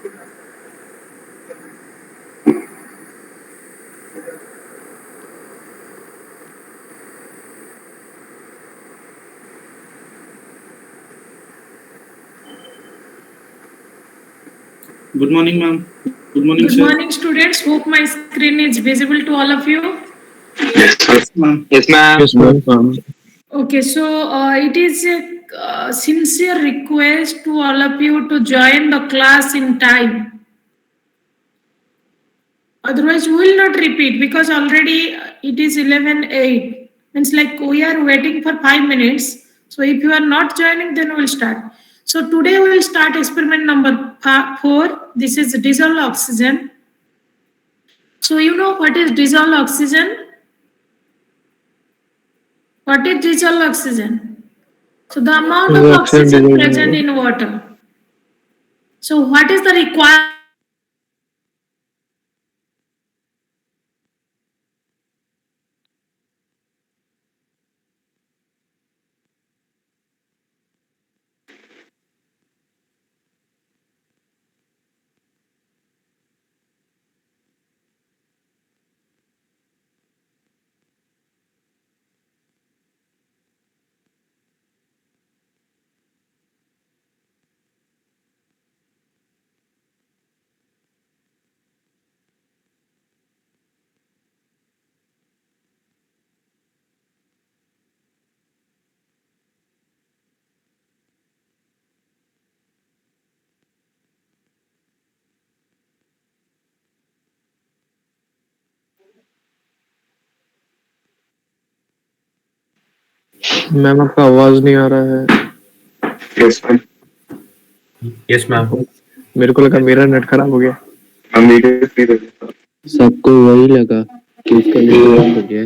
Good morning, ma'am. Good morning, Good sir. morning, students. Hope my screen is visible to all of you. Yes, ma'am. Yes, ma'am. Yes, Yes, ma'am. ma'am. Okay, so it is a sincere request to all of you to join the class in time. Otherwise, we will not repeat because already it is 11:08. Means like we are waiting for 5 minutes. So if you are not joining, then we will start. So today we will start experiment number 4. This is dissolved oxygen. So you know what is dissolved oxygen? What is dissolved oxygen? So the amount of The oxygen oxygen dissolved in present water. in water. So what is the requirement of dissolved oxygen? Ma'am आपका आवाज नहीं आ रहा है। Yes, ma'am. Yes, ma'am. मेरे को लगा मेरा net खराब हो गया। Immediately register. सबको वही लगा कि उसका नेटवर्क हो गया।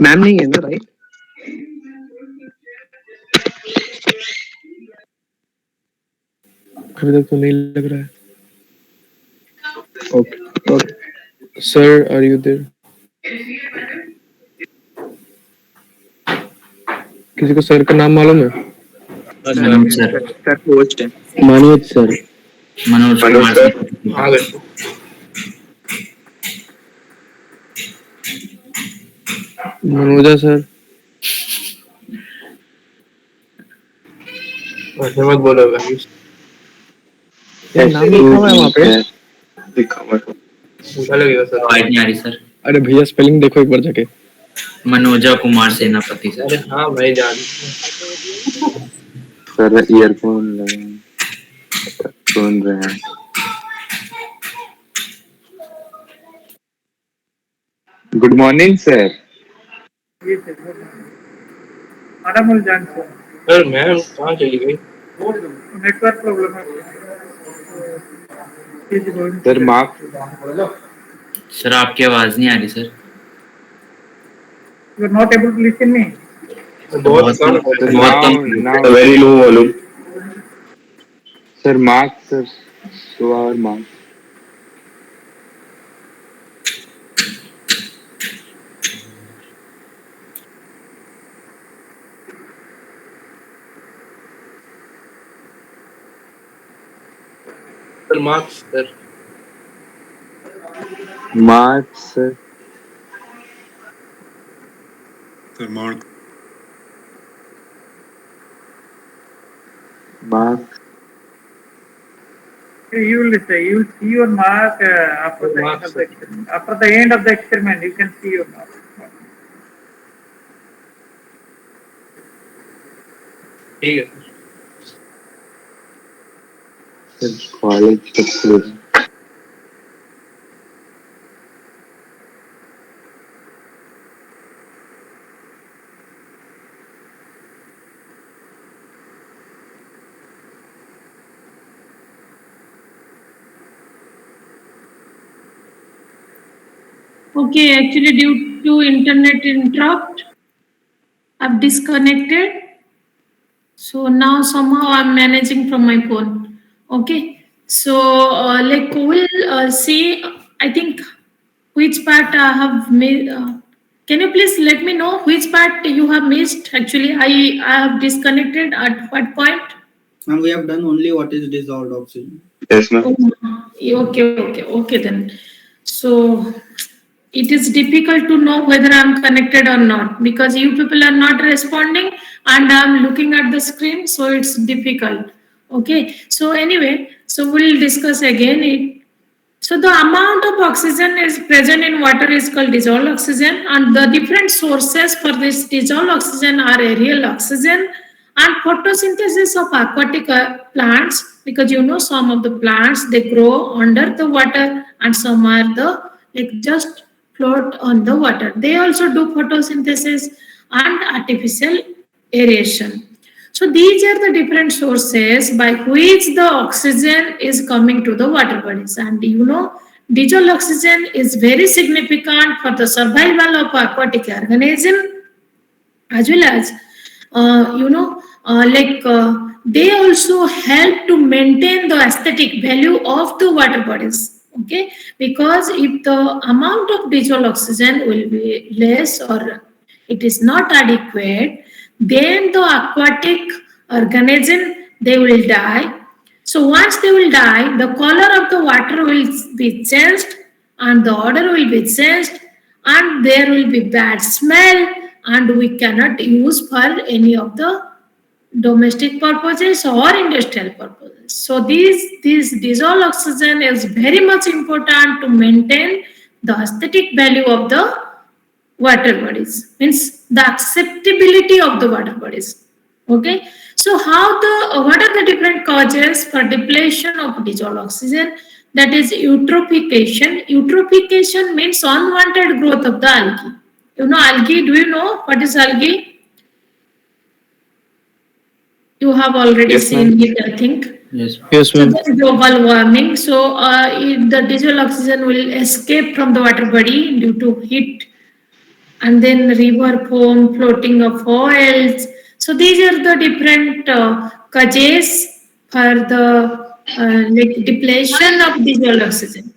मैम नहीं है ना, राइट? अभी तक तो नहीं लग रहा है। Okay okay sir, are you there? किसी को सर का नाम मालूम है? मनोज सर। Sir, post है. मनोज सर। मनोज मनोज कुमार सर. सिंह। हाँ गए. मनोजा सर। ऐसे मत बोलो भाई. ये नाम लिखा हुआ है वहाँ पे। दिखा हुआ है. उठा लगेगा सर. आवाज नहीं आ रही सर। अरे भैया स्पेलिंग देखो एक बार जाके। मनोजा कुमार सेनापति अरे सर। हाँ भाई जान. सर ईयरफोन लगा सुन रहे हैं। Good morning sir. आराम जान सर मैम कहाँ चली गई? नेटवर्क प्रॉब्लम है. सर मार्क सर आपकी आवाज नहीं आ रही sir. You are not able to listen me. बहुत कम। सर बहुत नाउ कम। Now very low volume. Sir mark sir show our mark. Sir, marks, sir. Marks, sir. Sir, mark. Marks. You will say, you will see your mark after the end of the experiment. After the end of the experiment, you can see your mark. ठीक है Sir, college success. Okay, actually due to internet interrupt, I've disconnected. So now somehow I'm managing from my phone. Okay, so like we'll see. I think which part I have missed. Can you please let me know which part you have missed? Actually, I have disconnected at what point? And we have done only what is dissolved oxygen. Yes, ma'am. Okay then. So it is difficult to know whether I'm connected or not because you people are not responding and I'm looking at the screen, so it's difficult. Okay, so anyway, so we'll discuss again it. So the amount of oxygen is present in water is called dissolved oxygen, and the different sources for this dissolved oxygen are aerial oxygen and photosynthesis of aquatic plants, because you know some of the plants they grow under the water and some are the like just float on the water. They also do photosynthesis and artificial aeration. So these are the different sources by which the oxygen is coming to the water bodies. And you know, dissolved oxygen is very significant for the survival of aquatic organism as well as, they also help to maintain the aesthetic value of the water bodies. Okay, because if the amount of dissolved oxygen will be less or it is not adequate, then the aquatic organism they will die. So once they will die, the color of the water will be changed and the odor will be changed and there will be bad smell and we cannot use for any of the domestic purposes or industrial purposes. So this dissolved oxygen is very much important to maintain the aesthetic value of the water bodies, means the acceptability of the water bodies. Okay, so what are the different causes for depletion of dissolved oxygen? That is eutrophication. Eutrophication means unwanted growth of the algae. You know algae, do you know what is algae? You have already seen it, I think. Yes, So ma'am. that's global warming. So the dissolved oxygen will escape from the water body due to heat, and then river foam, floating of oils. So these are the different causes for the depletion of dissolved oxygen.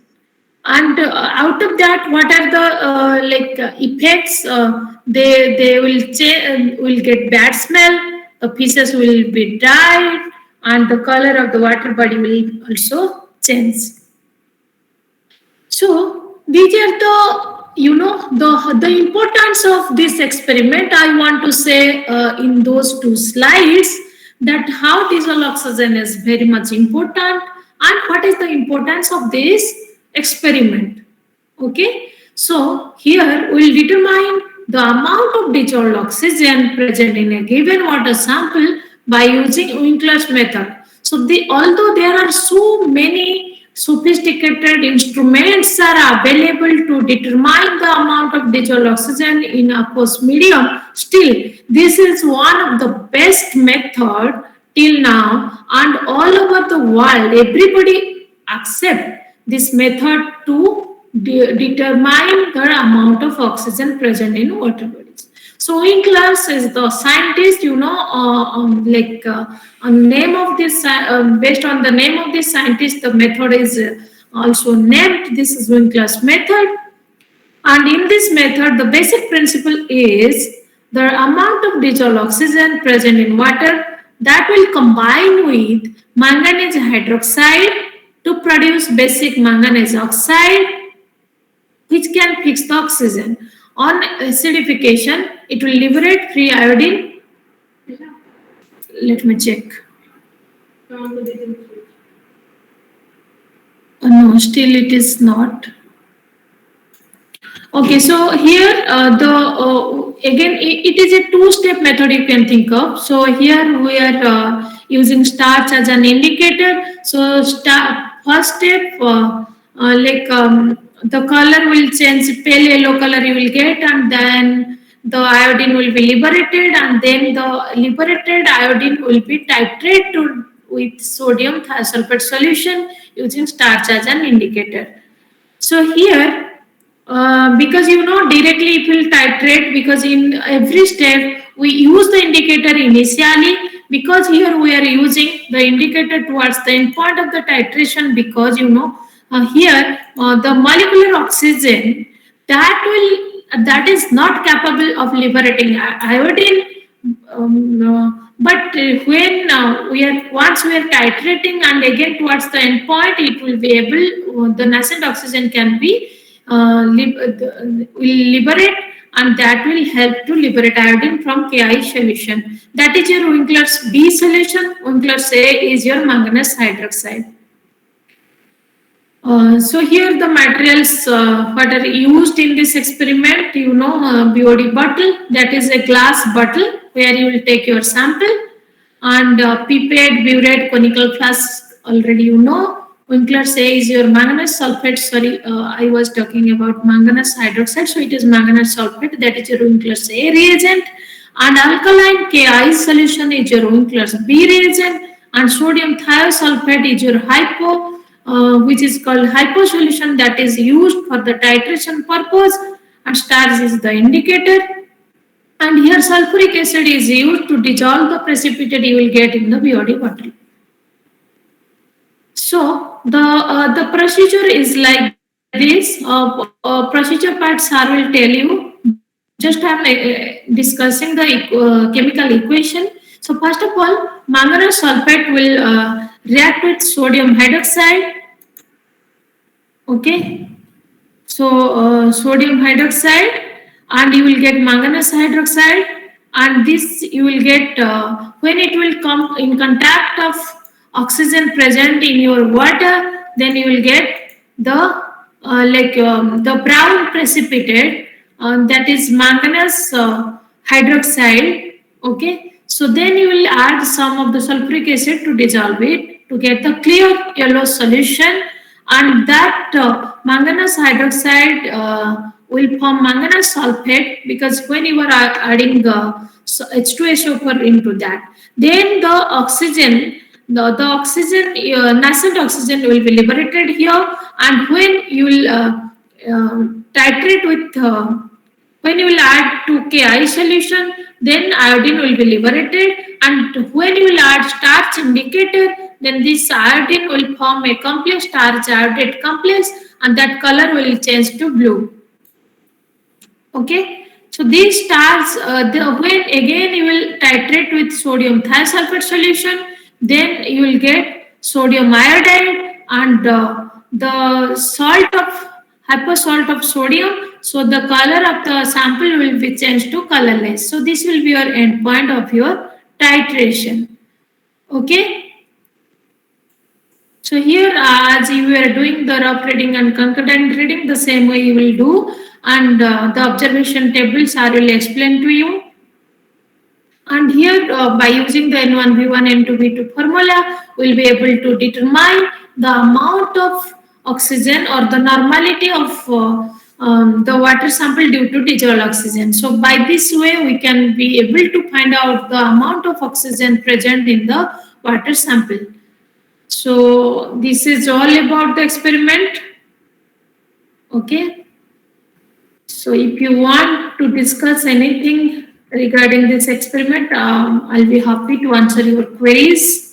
And out of that, what are the effects? They will get bad smell. The pieces will be dried, and the color of the water body will also change. So these are the importance of this experiment. I want to say in those two slides that how dissolved oxygen is very much important and what is the importance of this experiment. Okay, so here we'll determine the amount of dissolved oxygen present in a given water sample by using Winkler's method. So although there are so many sophisticated instruments are available to determine the amount of dissolved oxygen in aqueous medium, still this is one of the best method till now, and all over the world everybody accept this method to determine the amount of oxygen present in water bodies. So Winkler's is the scientist, name of this, based on the name of this scientist, the method is also named. This is Winkler's method. And in this method, the basic principle is the amount of dissolved oxygen present in water that will combine with manganese hydroxide to produce basic manganese oxide, which can fix the oxygen. On acidification, it will liberate free iodine. Let me check. No, still it is not. Okay, so here again it is a two-step method you can think of. So here we are using starch as an indicator. So first step, the color will change, pale yellow color you will get, and then the iodine will be liberated, and then the liberated iodine will be titrated with sodium thiosulfate solution using starch as an indicator. So here, because directly it will titrate, because in every step we use the indicator initially, because here we are using the indicator towards the end point of the titration, because here the molecular oxygen that is not capable of liberating iodine, but when once we are titrating and again towards the end point, it will be able, the nascent oxygen can be will liberate, and that will help to liberate iodine from Ki solution. That is your Winkler's B solution. Winkler's A is your manganese hydroxide. So here the materials what are used in this experiment, BOD bottle, that is a glass bottle where you will take your sample, and pipette, burette, conical flask, already Winkler's A is your manganese sulfate. Sorry, I was talking about manganese hydroxide, so it is manganese sulfate, that is your Winkler's A reagent, and alkaline Ki solution is your Winkler's B reagent, and sodium thiosulfate is your hypo, which is called hypo solution, that is used for the titration purpose, and stars is the indicator, and here sulfuric acid is used to dissolve the precipitate you will get in the BOD bottle. So the procedure is like this. Procedure part sir will tell you. Just I am discussing the chemical equation. So first of all, manganese sulfate will react with sodium hydroxide. Okay. So sodium hydroxide, and you will get manganese hydroxide, and this you will get when it will come in contact of oxygen present in your water, then you will get the the brown precipitate, that is manganese hydroxide. Okay, so then you will add some of the sulfuric acid to dissolve it to get the clear yellow solution, and that manganese hydroxide will form manganese sulfate, because when you are adding H2SO4 into that, then the oxygen, the oxygen, nascent oxygen will be liberated here, and when you will titrate with when you will add to Ki solution, then iodine will be liberated, and when you will add starch indicator, then this iodine will form a complex, starch iodate complex, and that color will change to blue. Okay, so these stars, when again you will titrate with sodium thiosulfate solution, then you will get sodium iodide, and the salt of hyposalt of sodium, so the color of the sample will be changed to colorless. So this will be your end point of your titration. Okay. So here, as you are doing the rough reading and concordant reading, the same way you will do, and the observation tables I will explain to you. And here, by using the N1V1, N2V2 formula, we will be able to determine the amount of oxygen or the normality of the water sample due to dissolved oxygen. So by this way, we can be able to find out the amount of oxygen present in the water sample. So this is all about the experiment. Okay. So if you want to discuss anything regarding this experiment, I'll be happy to answer your queries.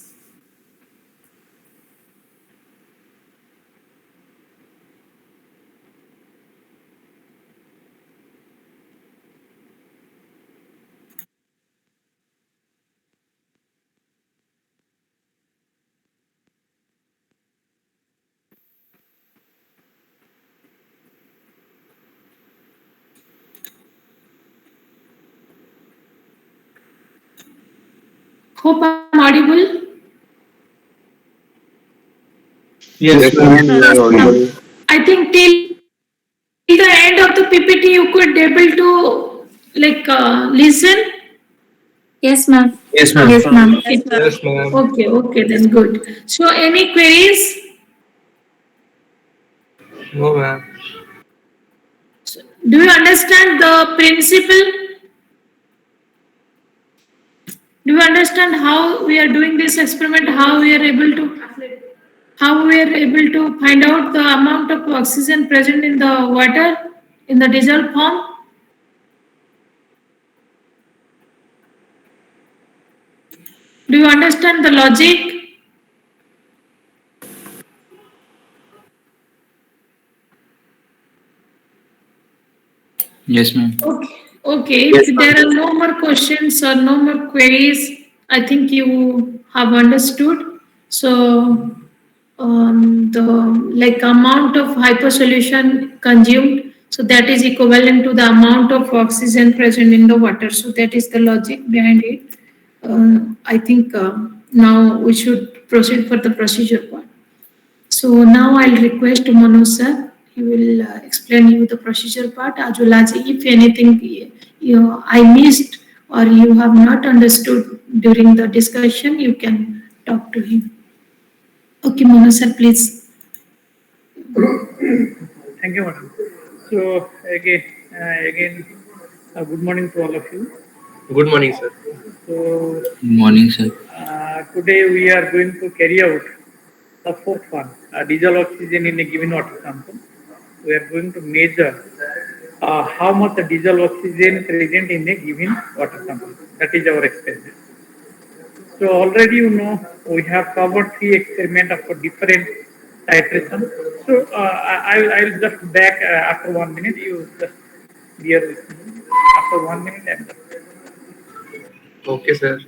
Hope I'm audible. Yes, ma'am. You are audible. I think till the end of the PPT you could able to listen. Yes, ma'am. Yes, ma'am. Yes, ma'am. Okay. Yes, ma'am. Okay, then good. So any queries? No, ma'am. Do you understand the principle? Do you understand how we are doing this experiment? How we are able to find out the amount of oxygen present in the water in the dissolved form? Do you understand the logic? Yes, ma'am. Okay. If there are no more questions or no more queries, I think you have understood. So the amount of hypersolution consumed, so that is equivalent to the amount of oxygen present in the water. So that is the logic behind it. I think now we should proceed for the procedure part. So now I'll request Manu sir. He will explain you the procedure part as well as if anything I missed or you have not understood during the discussion, you can talk to him. Okay, Manu sir, please. Thank you, madam. So again, good morning to all of you. Good morning, sir. So Good morning, sir. today we are going to carry out the fourth one, diesel oxygen in a given water sample. We are going to measure how much the diesel oxygen present in a given water sample. That is our experiment. So already you know we have covered 3 experiments of different titration. So I'll just back after 1 minute. You just bear with me. After 1 minute, I'm done. Okay, sir.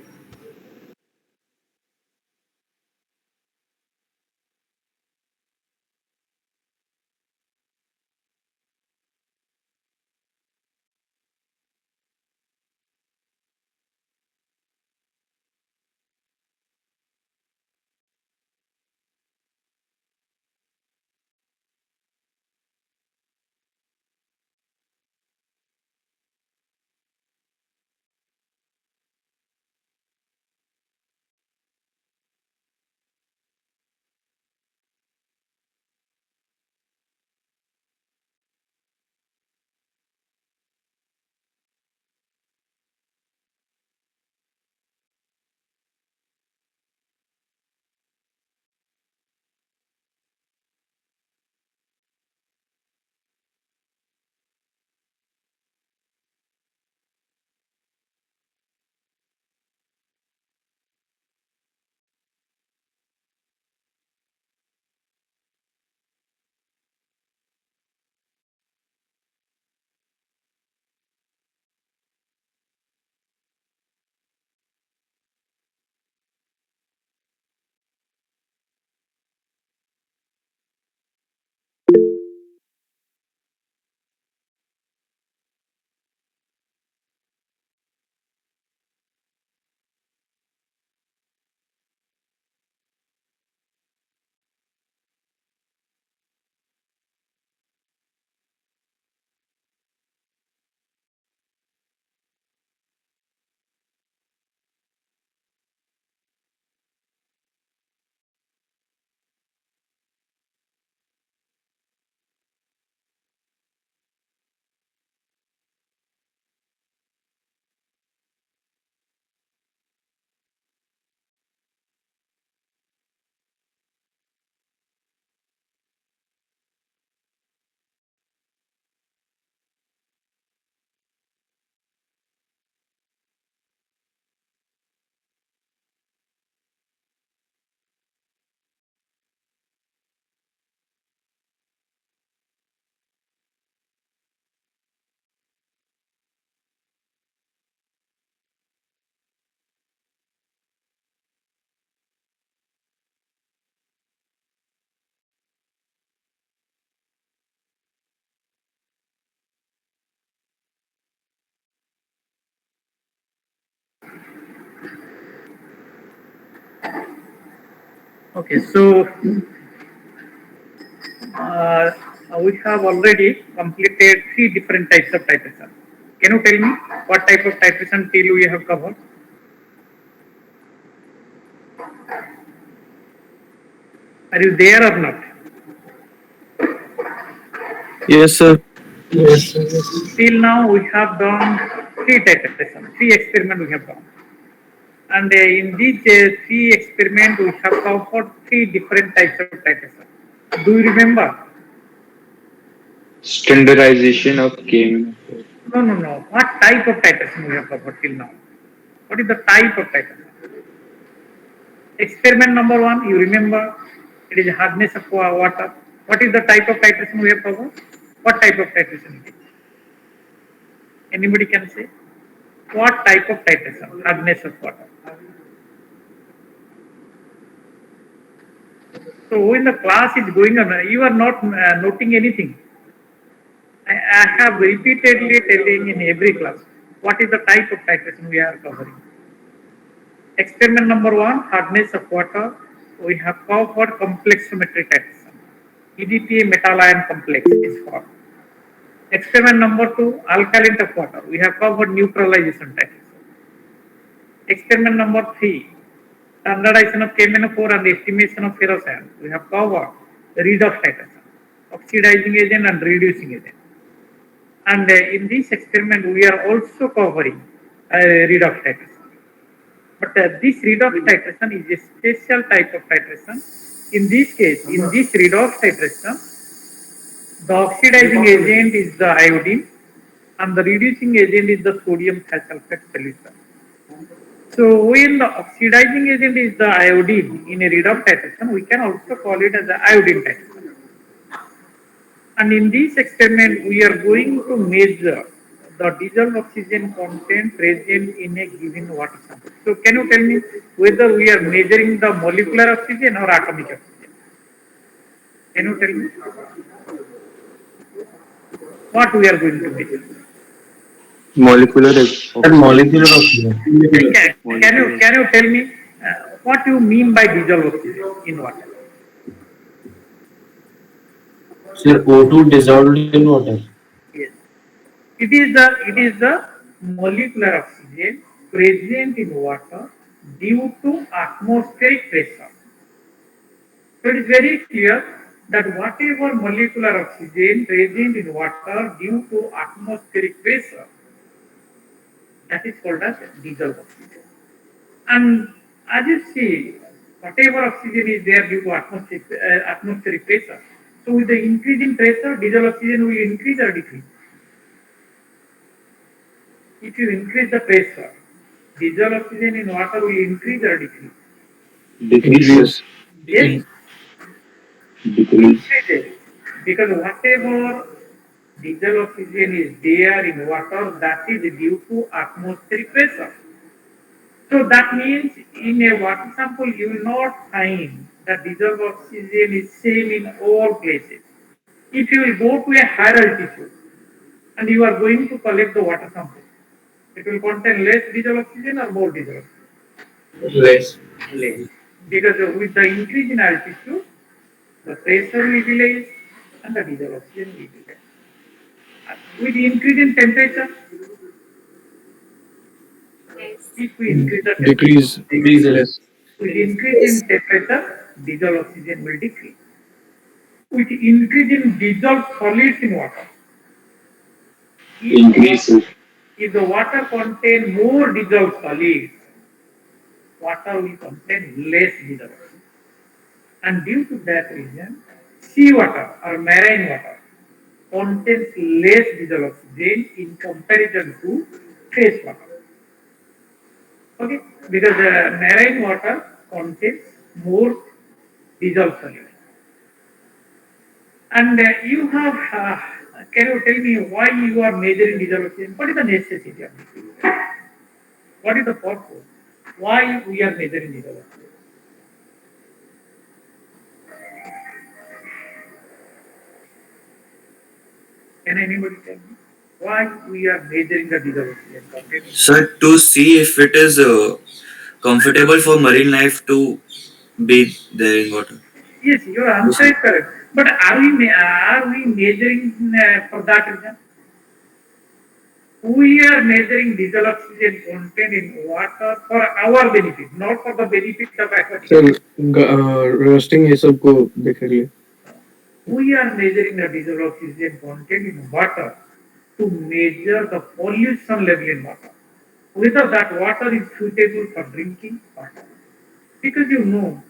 Okay, so we have already completed 3 different types of titration. Can you tell me what type of titration till we have covered? Are you there or not? Yes, sir. Till now we have done 3 titration, 3 experiment we have done. And in these 3 experiment we have covered 3 different types of titration. Do you remember? Standardization of game. No. What type of titration we have covered till now? What is the type of titration? Experiment number 1, you remember, it is hardness of water. What is the type of titration we have covered? What type of titration it is? Anybody can say? What type of titration? Hardness of water. So when the class is going on, you are not noting anything. I have repeatedly telling in every class what is the type of titration we are covering. Experiment number 1, hardness of water. We have covered complexometry titration. EDTA metal ion complex is formed. Experiment number 2, alkaline of water. We have covered neutralization titration. Experiment number 3, standardization of KMnO4 and estimation of ferrocyan. We have covered redox titration, oxidizing agent and reducing agent. And in this experiment, we are also covering redox titration. But this redox titration is a special type of titration. In this case, in this redox titration, the oxidizing agent is the iodine and the reducing agent is the sodium thiosulfate solution. So when the oxidizing agent is the iodine in a redox titration, we can also call it as the iodine titration. And in this experiment, we are going to measure the dissolved oxygen content present in a given water sample. So can you tell me whether we are measuring the molecular oxygen or atomic oxygen? Can you tell me what we are going to measure? Molecular Molecular oxygen. Can you tell me what you mean by dissolved oxygen in water? Sir, O2 dissolved in water. Yes. It is the molecular oxygen present in water due to atmospheric pressure. So it is very clear that whatever molecular oxygen present in water due to atmospheric pressure, that is called as dissolved oxygen. And as you see, whatever oxygen is there due to atmospheric pressure, so with the increase in pressure, dissolved oxygen will increase or decrease. If you increase the pressure, dissolved oxygen in water will increase or decrease? decreases. Yes, Decrease. increases. Because whatever dissolved oxygen is there in water, that is due to atmospheric pressure. So that means in a water sample, you will not find that dissolved oxygen is same in all places. If you will go to a higher altitude and you are going to collect the water sample, it will contain less dissolved oxygen or more dissolved oxygen? Less. Because with the increase in altitude, the pressure will be less and the dissolved oxygen will be less. With the increase in temperature, if we increase the temperature, Decrease less. with increase in temperature, dissolved oxygen will decrease. With increase in dissolved solids in water, Increases. if the water contain more dissolved solids, water will contain less dissolved oxygen. And due to that reason, seawater or marine water contains less dissolved oxygen in comparison to fresh water. Okay, because marine water contains more dissolved solid. And you have, can you tell me why you are measuring dissolved oxygen? What is the necessity of this? What is the purpose? Why we are measuring dissolved oxygen? Can anybody tell me why we are measuring the dissolved oxygen content? Sir, to see if it is comfortable for marine life to be there in water. Yes, your answer is correct. But are we measuring for that reason? We are measuring diesel oxygen content in water for our benefit, not for the benefit of aquatic. Sir roasting ये सब को देख लिए We are measuring the diesel oxygen content in water to measure the pollution level in water, whether that water is suitable for drinking or not. Because you know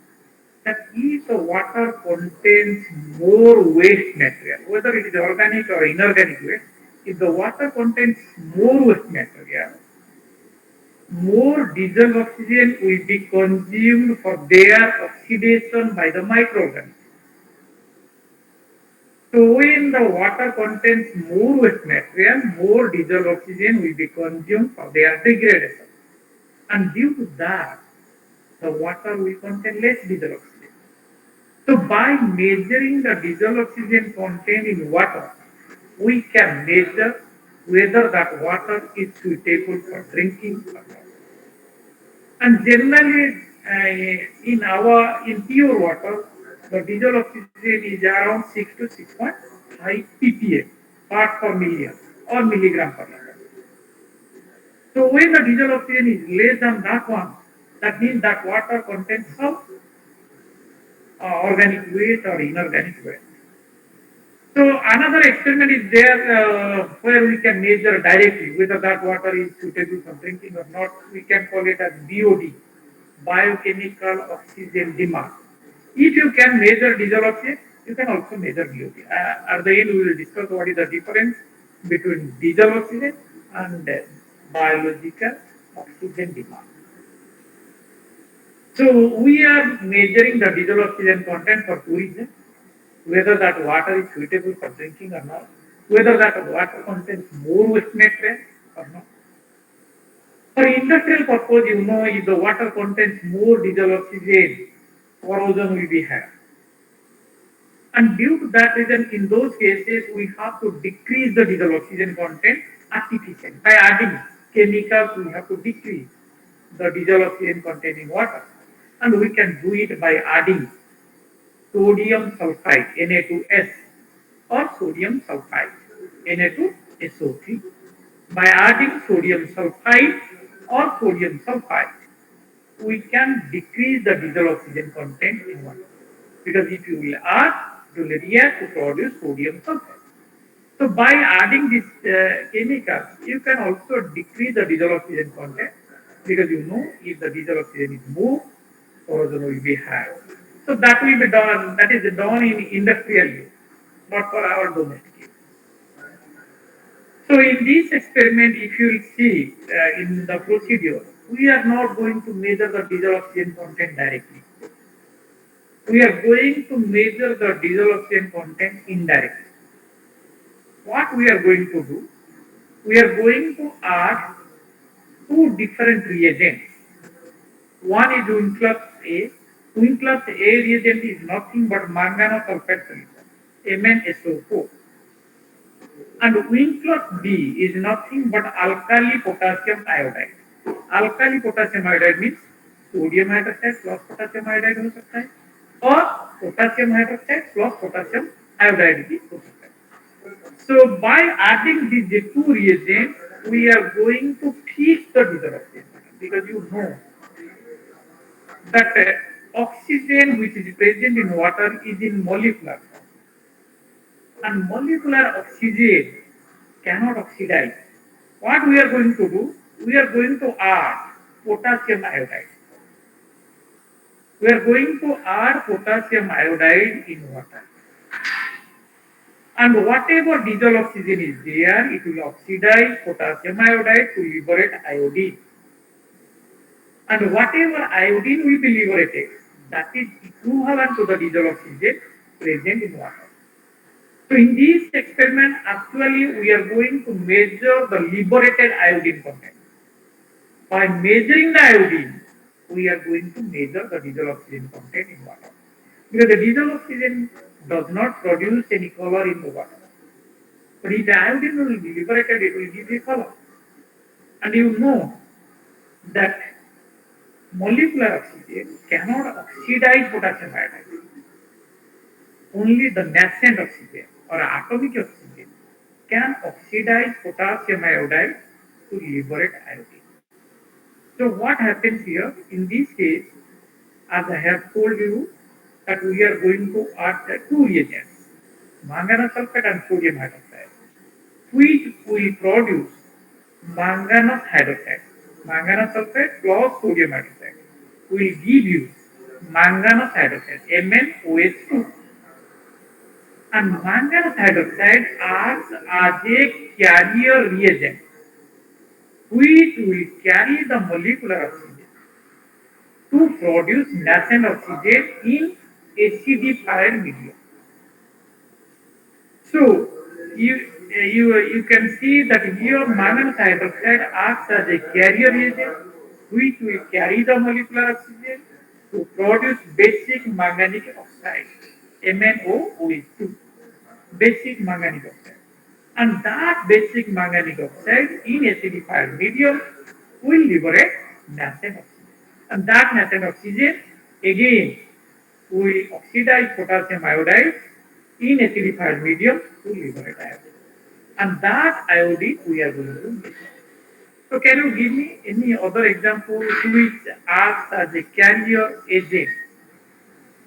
that if the water contains more waste material, whether it is organic or inorganic waste, if the water contains more waste material, more diesel oxygen will be consumed for their oxidation by the microorganisms. So when the water contains more waste material, more diesel oxygen will be consumed for their degradation. And due to that, the water will contain less diesel oxygen. So by measuring the diesel oxygen content in water, we can measure whether that water is suitable for drinking or not. And generally, in pure water, the diesel oxygen is around 6 to 6.5 ppm part per million or milligram per liter. So when the diesel oxygen is less than that one, that means that water contains some organic waste or inorganic waste. So another experiment is there where we can measure directly whether that water is suitable for drinking or not. We can call it as BOD, biochemical oxygen demand. If you can measure diesel oxygen, you can also measure BOD. At the end, we will discuss what is the difference between diesel oxygen and biological oxygen demand. So we are measuring the diesel oxygen content for two reasons: whether that water is suitable for drinking or not, whether that water contains more waste material or not. For industrial purpose, you know, if the water contains more diesel oxygen, corrosion will be higher. And due to that reason, in those cases, we have to decrease the diesel oxygen content artificially. By adding chemicals, we have to decrease the diesel oxygen content in water. And we can do it by adding sodium sulfide, Na2S, or sodium sulfide, Na2SO3. By adding sodium sulfide or sodium sulfide, we can decrease the diesel oxygen content in water. Because if you will add, it will react to produce sodium sulfide. So by adding these chemicals, you can also decrease the diesel oxygen content, because you know if the diesel oxygen is more, corrosion will be high. So that will be done, that is done in industrial use, not for our domestic use. So in this experiment, if you will see in the procedure, we are not going to measure the diesel oxygen content directly. We are going to measure the diesel oxygen content indirectly. What we are going to do? We are going to add two different reagents. One is Winkler's A. Winkler's A reagent is nothing but manganosulfate solution, MnSO4. And Winkler's B is nothing but alkali potassium iodide. Alkali potassium iodide means sodium hydroxide plus potassium iodide हो सकता है, और potassium hydroxide plus potassium iodide भी हो सकता है. So by adding these two reagents, we are going to fix the diesel oxygen, because you know that oxygen which is present in water is in molecular form, and molecular oxygen cannot oxidize. What we are going to do? We are going to add potassium iodide. We are going to add potassium iodide in water. And whatever diesel oxygen is there, it will oxidize potassium iodide to liberate iodine. And whatever iodine will be liberated, that is equivalent to the diesel oxygen present in water. So in this experiment, actually we are going to measure the liberated iodine content. By measuring the iodine, we are going to measure the diesel oxygen content in water. Because the diesel oxygen does not produce any color in the water. But if the iodine will be liberated, it will give a color. And you know that molecular oxygen cannot oxidize potassium iodide. Only the nascent oxygen or atomic oxygen can oxidize potassium iodide to liberate iodine. So what happens here in this case, as I have told you, that we are going to add the two reagents, manganese sulfate and sodium hydroxide, which will produce manganese hydroxide. Manganese sulfate plus sodium hydroxide will give you manganese hydroxide, MnOH2. And manganese hydroxide acts as a carrier reagent which will carry the molecular oxygen to produce nascent oxygen in acidified medium. So you can see that here manganese hydroxide acts as a carrier reagent which will carry the molecular oxygen to produce basic manganic oxide, MnOH2, basic manganic oxide. And that basic manganic oxide in acidified medium will liberate nascent oxygen. And that nascent oxygen again will oxidize potassium iodide in acidified medium to liberate iodine. And that iodine we are going to make. So can you give me any other example which acts as a carrier agent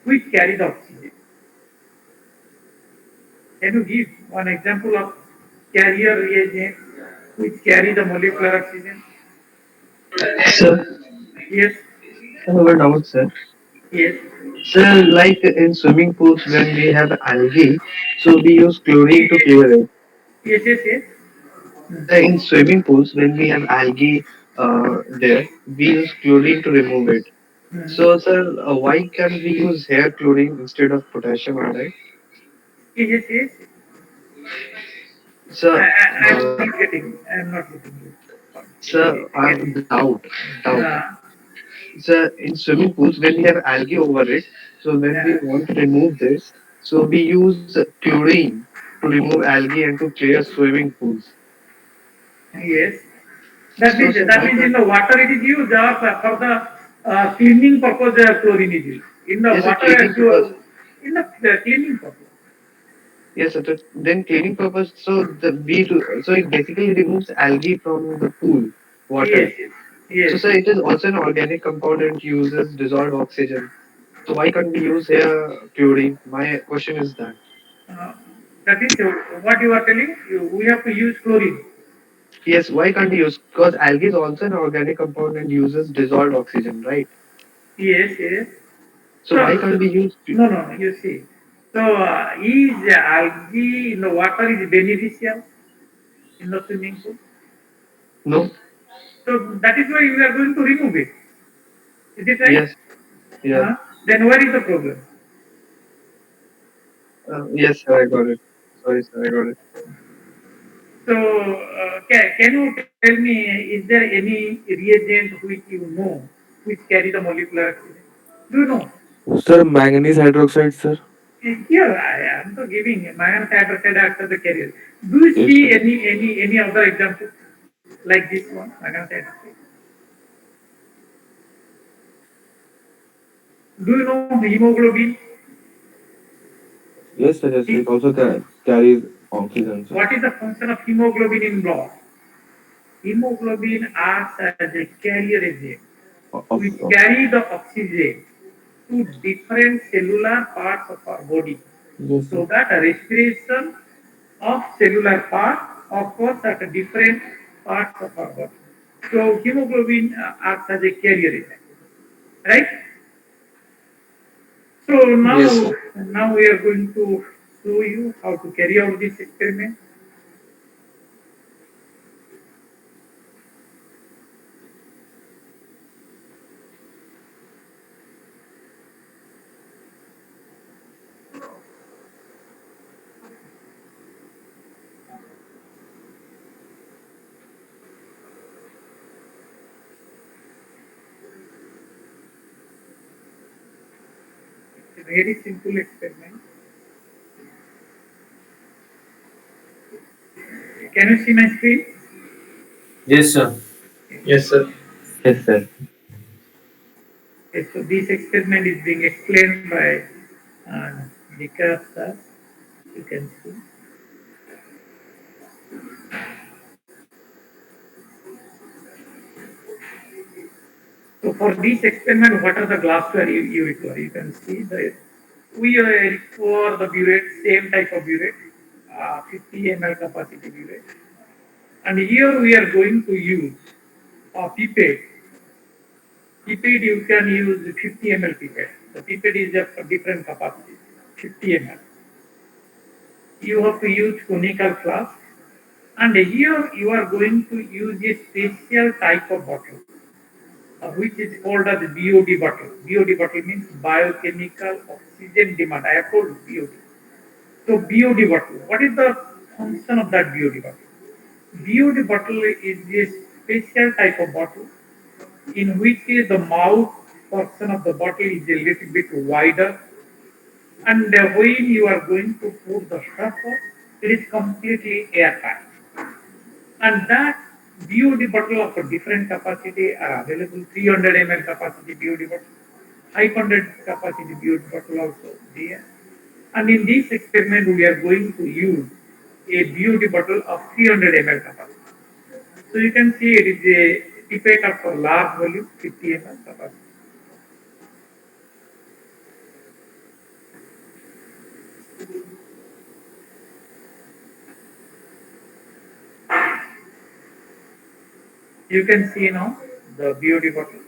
which carry the oxygen? Can you give one example of carrier reagent which carry the molecular oxygen? Sir, Yes, I have a doubt, sir. yes, Sir, like in swimming pools when we have algae, so we use chlorine to clear it. yes. In swimming pools when we have algae there, we use chlorine to remove it. Hmm. So, sir, why can't we use hair chlorine instead of potassium iodide? Yes. Sir, I'm not getting you. sir, I have doubt. Uh, So in swimming pools, when we have algae over it, so when we yeah, want to remove this, so we use chlorine to remove algae and to clear swimming pools. yes. So sir, That why means in can't the water it is used for the cleaning purpose. Chlorine is used in the yes, a water cleaning purpose? in the cleaning purpose. Yes, sir. Then cleaning purpose. So it basically removes algae from the pool water. Yes, So yes. sir, it is also an organic compound and uses dissolved oxygen. So why can't we use here chlorine? My question is that. Uh, that is what you are telling. We have to use chlorine. Yes, why can't we use? Because algae is also an organic compound and uses dissolved oxygen, right? Yes. So why can't we use? No. You see. So is algae in the water is beneficial in the swimming pool? No. So that is why we are going to remove it. Is it right? Yes. Yes. Then where is the problem? Yes, sir. I got it. Sorry, sir. I got it. So can you tell me, is there any reagent which you know which carry the molecular oxygen? Do you know? Sir, manganese hydroxide, sir. Here I am so giving manganese hydroxide acts as a carrier. Do you Yes, see sir. any other example like this one, manganese hydroxide? Do you know hemoglobin? Yes, sir. Yes, sir. It also carries oxygen, sir. What is the function of hemoglobin in blood? Hemoglobin acts as a carrier agent which Of carry the oxygen to different cellular parts of our body yes, so sir. that a respiration of cellular part occurs at a different parts of our body. So hemoglobin acts as a carrier agent, right? So Yes, sir. now we are going to show you how to carry out this experiment. It's a very simple experiment. Can you see my screen? Yes, sir. Yes, sir. Yes, sir. Okay, so this experiment is being explained by Vikas sir. You can see. So for this experiment, what are the glassware you require? You can see that we require the burette, same type of burette, 50 ml capacity burette. And here we are going to use a pipette. Pipette you can use 50 ml pipette. The pipette is of a different capacity, 50 ml. You have to use conical flask. And here you are going to use a special type of bottle, which is called as BOD bottle. BOD bottle means biochemical oxygen demand. I have told you BOD. So BOD bottle, what is the function of that BOD bottle? BOD bottle is a special type of bottle in which the mouth portion of the bottle is a little bit wider, and when you are going to put the stopper, it is completely airtight. And that BOD bottle of a different capacity are available. 300 ml capacity BOD bottle, 500 capacity BOD bottle also there. And in this experiment, we are going to use a BOD bottle of 300 ml capacity. So you can see it is a pipette of a large volume, 50 ml capacity. You can see now the BOD bottle.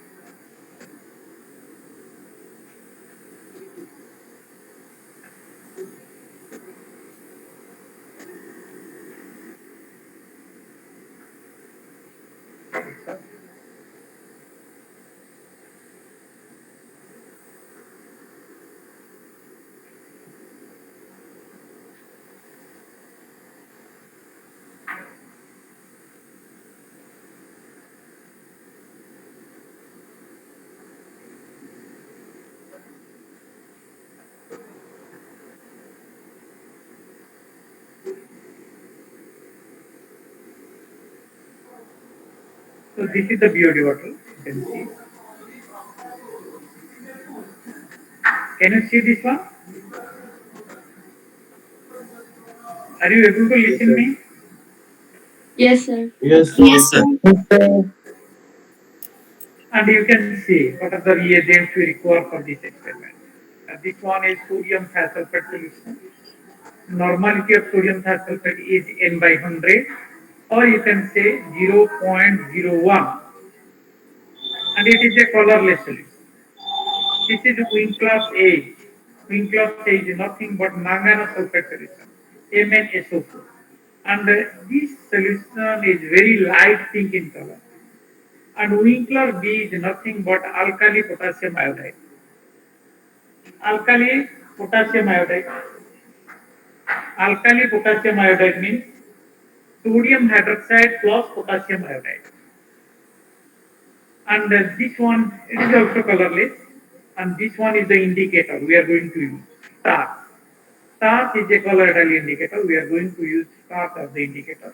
So this is the BOD bottle. You can see. Can you see this one? Are you able to listen me? Yes, sir. Yes, sir. Yes, sir. And you can see what are the reagents we require for this experiment. This one is sodium thiosulfate solution. Normality of sodium thiosulfate is N by 100, or you can say 0.01, and it is a colorless solution. This is Winkler's A. Winkler's A is nothing but manganese sulfate solution, MnSO4. And this solution is very light pink in color. And Winkler B is nothing but alkali potassium iodide. Alkali potassium iodide. Alkali potassium iodide means sodium hydroxide plus potassium iodide. And this one, it is also colorless. And this one is the indicator we are going to use, star. Star is a colloidal indicator. We are going to use star as the indicator.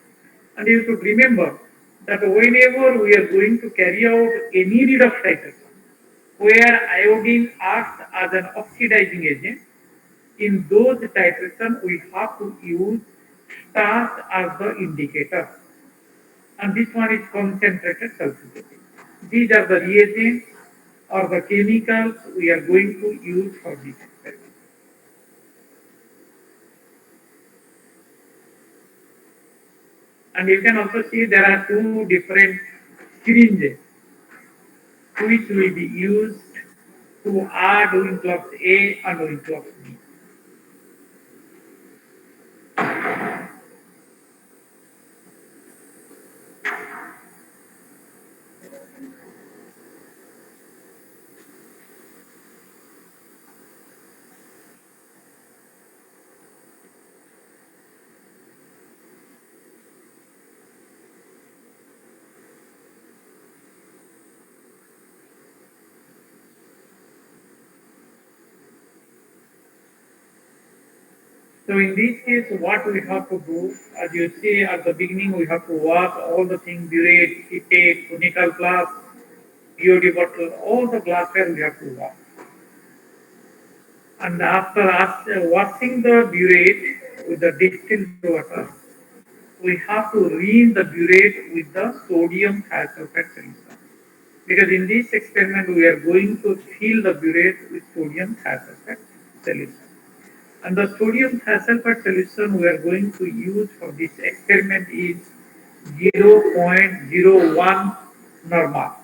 And you should remember that whenever we are going to carry out any redox titration, where iodine acts as an oxidizing agent, in those titration we have to use star as the indicator. And this one is concentrated sulfuric. These are the reagents or the chemicals we are going to use for this experiment. And you can also see there are two different syringes which will be used to add Winkler's A and Winkler's B. So in this case, what we have to do, as you see at the beginning, we have to wash all the things, burette, pipette, conical flask, BOD bottle, all the glassware we have to wash. And after washing the burette with the distilled water, we have to rinse the burette with the sodium thiosulfate solution. Because in this experiment, we are going to fill the burette with sodium thiosulfate solution. And the sodium thiosulfate solution we are going to use for this experiment is 0.01 normal.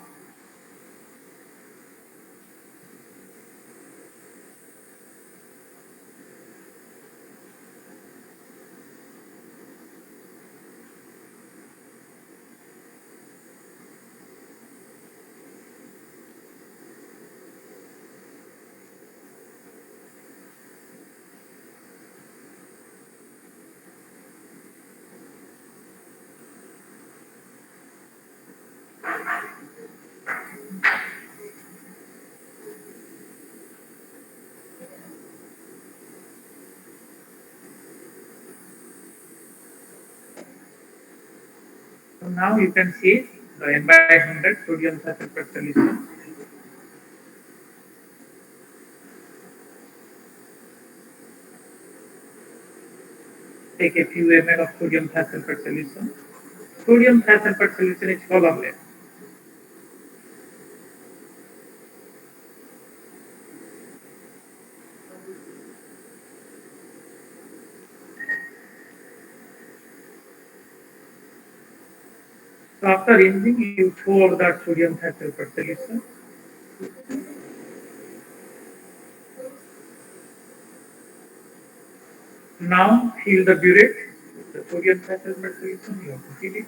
So now you can see the N by 100 sodium thiosulfate solution. Take a few ml of sodium thiosulfate solution. Sodium thiosulfate solution is colorless. So after rinsing, you pour that sodium thiosulfate solution. Now fill the burette with the sodium thiosulfate solution. You have to fill it.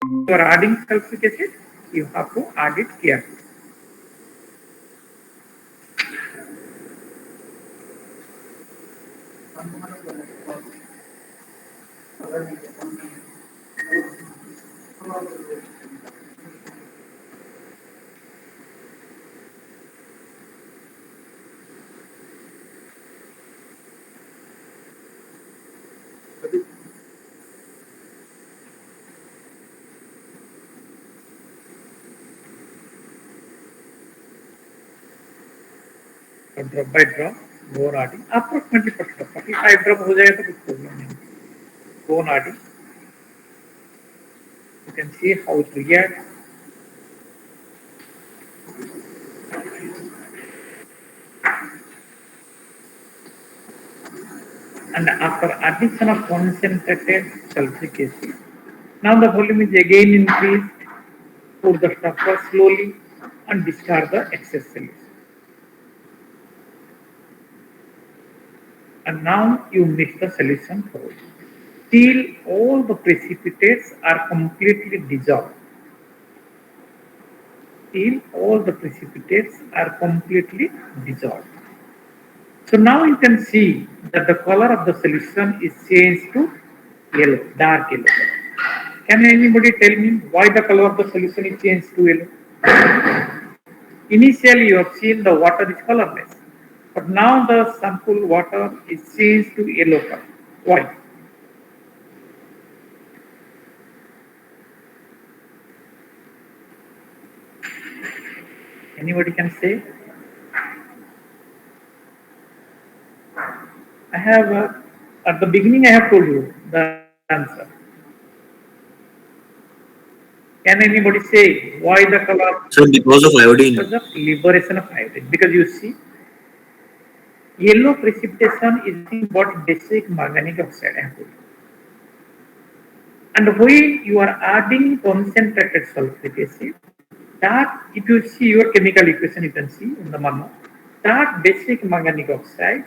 you are adding sulfuric acid, you have to add it carefully. So drop by drop, go on adding approximately 45 drop हो जाएगा तो कुछ problem नहीं. Go on adding. You can see how it reacts. And after addition of concentrated sulfuric acid, now the volume is again increased. Pour the stopper slowly and discharge the excess solution. And now you mix the solution thoroughly till all the precipitates are completely dissolved. Till all the precipitates are completely dissolved. So now you can see that the color of the solution is changed to yellow, dark yellow. Can anybody tell me why the color of the solution is changed to yellow? Initially you have seen the water is colorless, but now the sample water is changed to yellow color. Why? Anybody can say? I have, at the beginning I have told you the answer. Can anybody say why the color? So because of iodine. Because of liberation of iodine. Because you see, yellow precipitation is nothing but basic manganic oxide. And when you are adding concentrated sulfuric acid, that if you see your chemical equation, you can see in the manual, that basic manganic oxide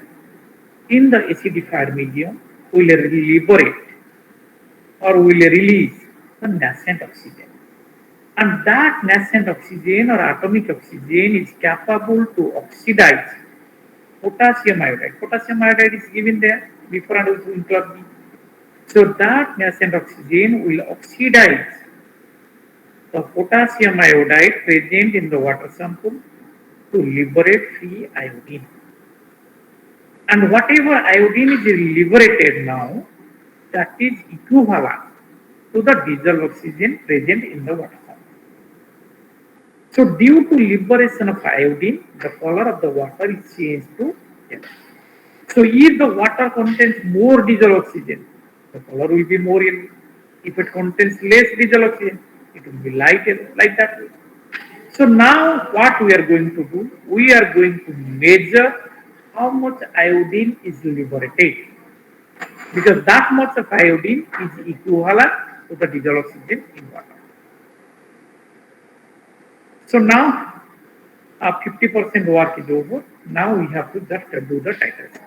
in the acidified medium will liberate or will release the nascent oxygen. And that nascent oxygen or atomic oxygen is capable to oxidize potassium iodide. Potassium iodide is given there before and also in club B. So that nascent oxygen will oxidize the potassium iodide present in the water sample to liberate free iodine. And whatever iodine is liberated now, that is equivalent to the dissolved oxygen present in the water sample. So due to liberation of iodine, the color of the water is changed to yellow. So if the water contains more dissolved oxygen, the color will be more yellow. If it contains less dissolved oxygen, it will be light yellow, like that way. So now what we are going to do, we are going to measure how much iodine is liberated, because that much of iodine is equivalent to the dissolved oxygen in water. So now 50% work is over. Now we have to just do the titration.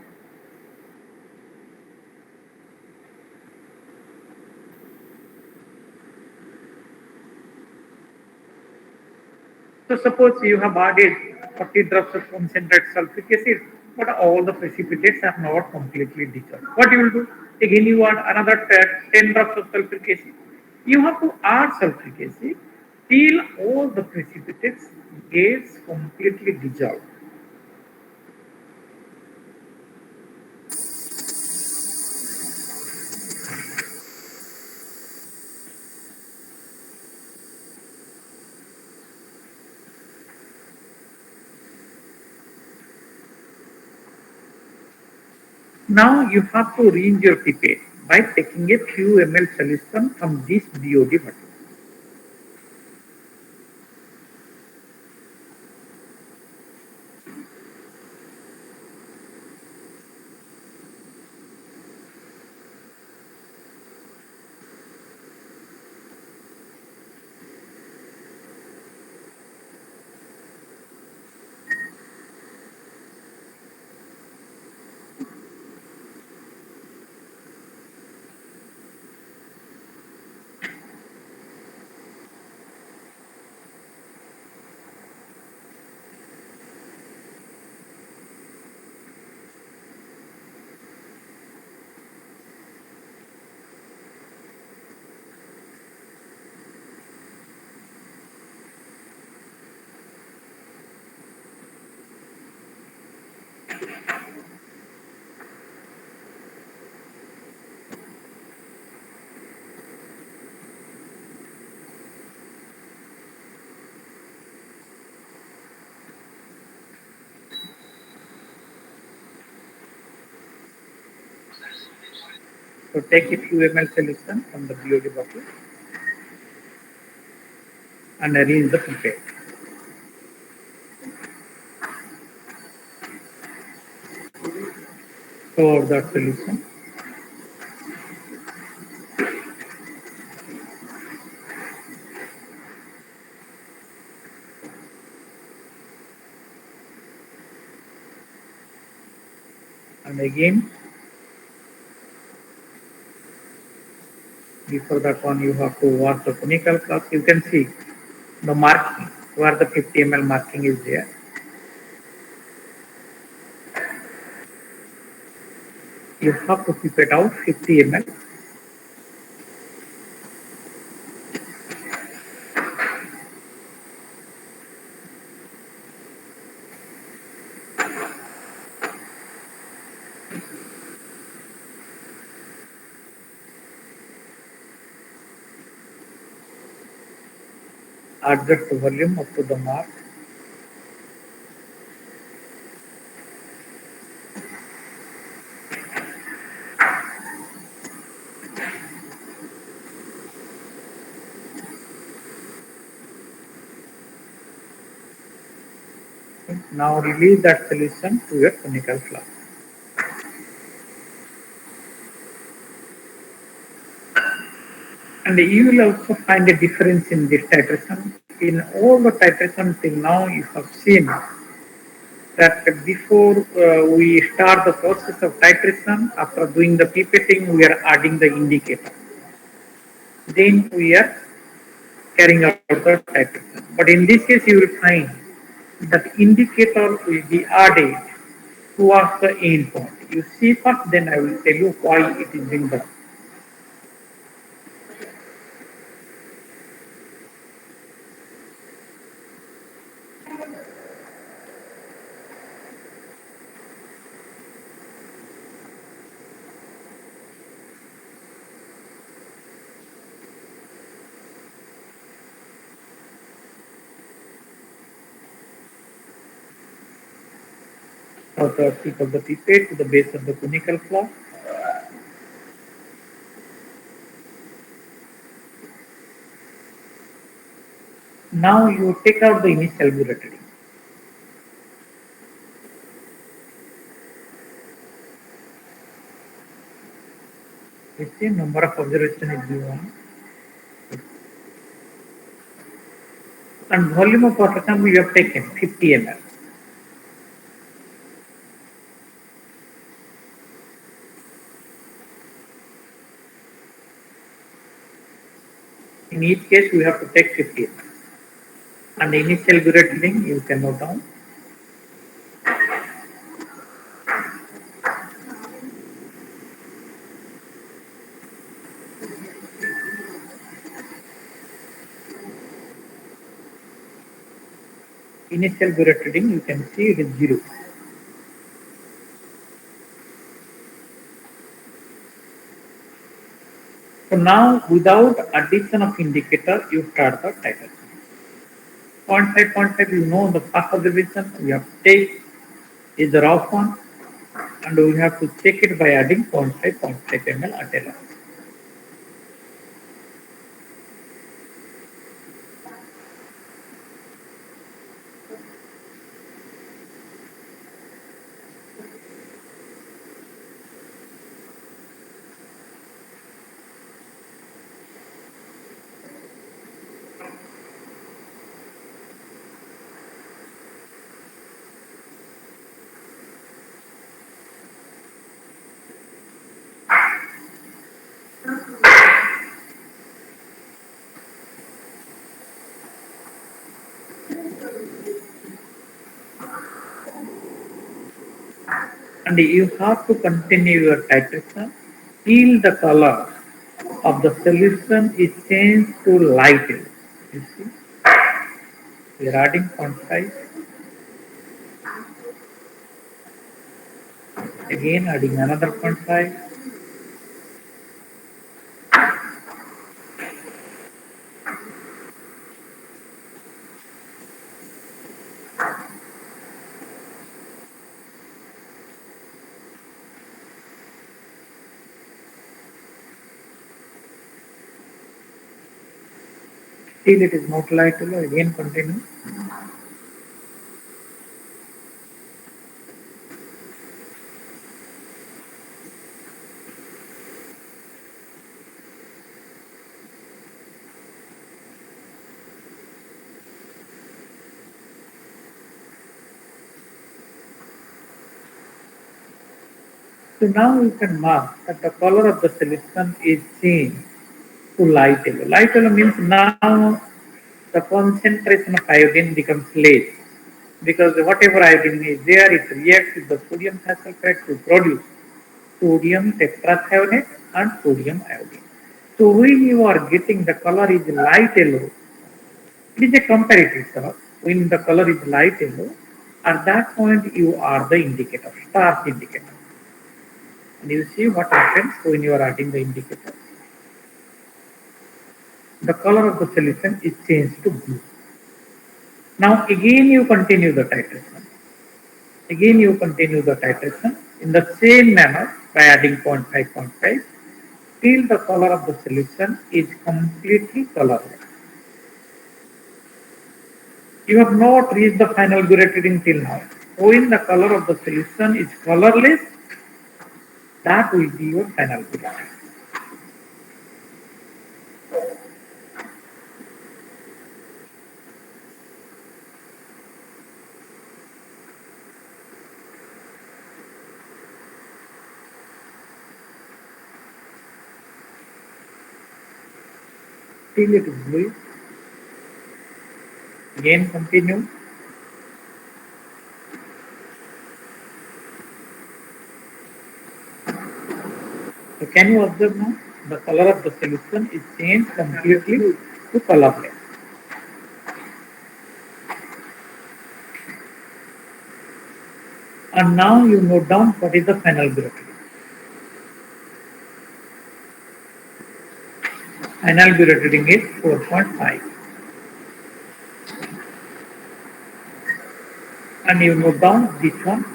So suppose you have added 40 drops of concentrated sulfuric acid, but all the precipitates are not completely dissolved. What you will do? Again you add another 10 drops of sulfuric acid. You have to add sulfuric acid till all the precipitates gets completely dissolved. Now you have to rinse your pipette by taking a few ml solution from this BOD bottle. So take a few ml solution from the BOD bottle and arrange the pipette. Pour that solution. And again, before that one you have to wash the conical flask. You can see the marking where the 50 ml marking is there. You have to pipette out 50 ml. Adjust the volume up to the mark. Now release that solution to your conical flask. And you will also find a difference in this titration. In all the titration till now, you have seen that before we start the process of titration, after doing the pipetting, we are adding the indicator. Then we are carrying out the titration. But in this case, you will find that indicator will be added towards the end point. You see first, then I will tell you why it is being done. Of the tip of the pipette to the base of the conical flask. Now you take out the initial burette reading. You see number of observation is given. And volume of water sample you have taken 50 ml. In each case, we have to take 50 ml. And the initial burette reading you can note down. Initial burette reading you can see it is 0. So now without addition of indicator, you start the titration. 0.5, 0.5, you know the first observation we have to take is the rough one, and we have to check it by adding 0.5, 0.5 ml at a time. And you have to continue your titration till the color of the solution is changed to light yellow. You see, we are adding 0.5. Again adding another 0.5. Still it is not light yellow. Again continue. So now you can mark that the color of the solution is changed to light yellow. Light yellow means now the concentration of iodine becomes less, because whatever iodine is there, it reacts with the sodium thiosulfate to produce sodium tetrathionate and sodium iodine. So when you are getting the color is light yellow, it is a comparative color. When the color is light yellow, at that point you are the indicator, starch indicator. And you see what happens when you are adding the indicator. The color of the solution is changed to blue. Now again you continue the titration. Again you continue the titration in the same manner by adding 0.5 till the color of the solution is completely colorless. You have not reached the final Biuret reading till now. When the color of the solution is colorless, that will be your final Biuret. Till it is blue. Again continue. So can you observe now? The color of the solution is changed completely to colorless. And now you note down what is the final Biuret reading. Final Biuret reading is 4.5. And you note down this one.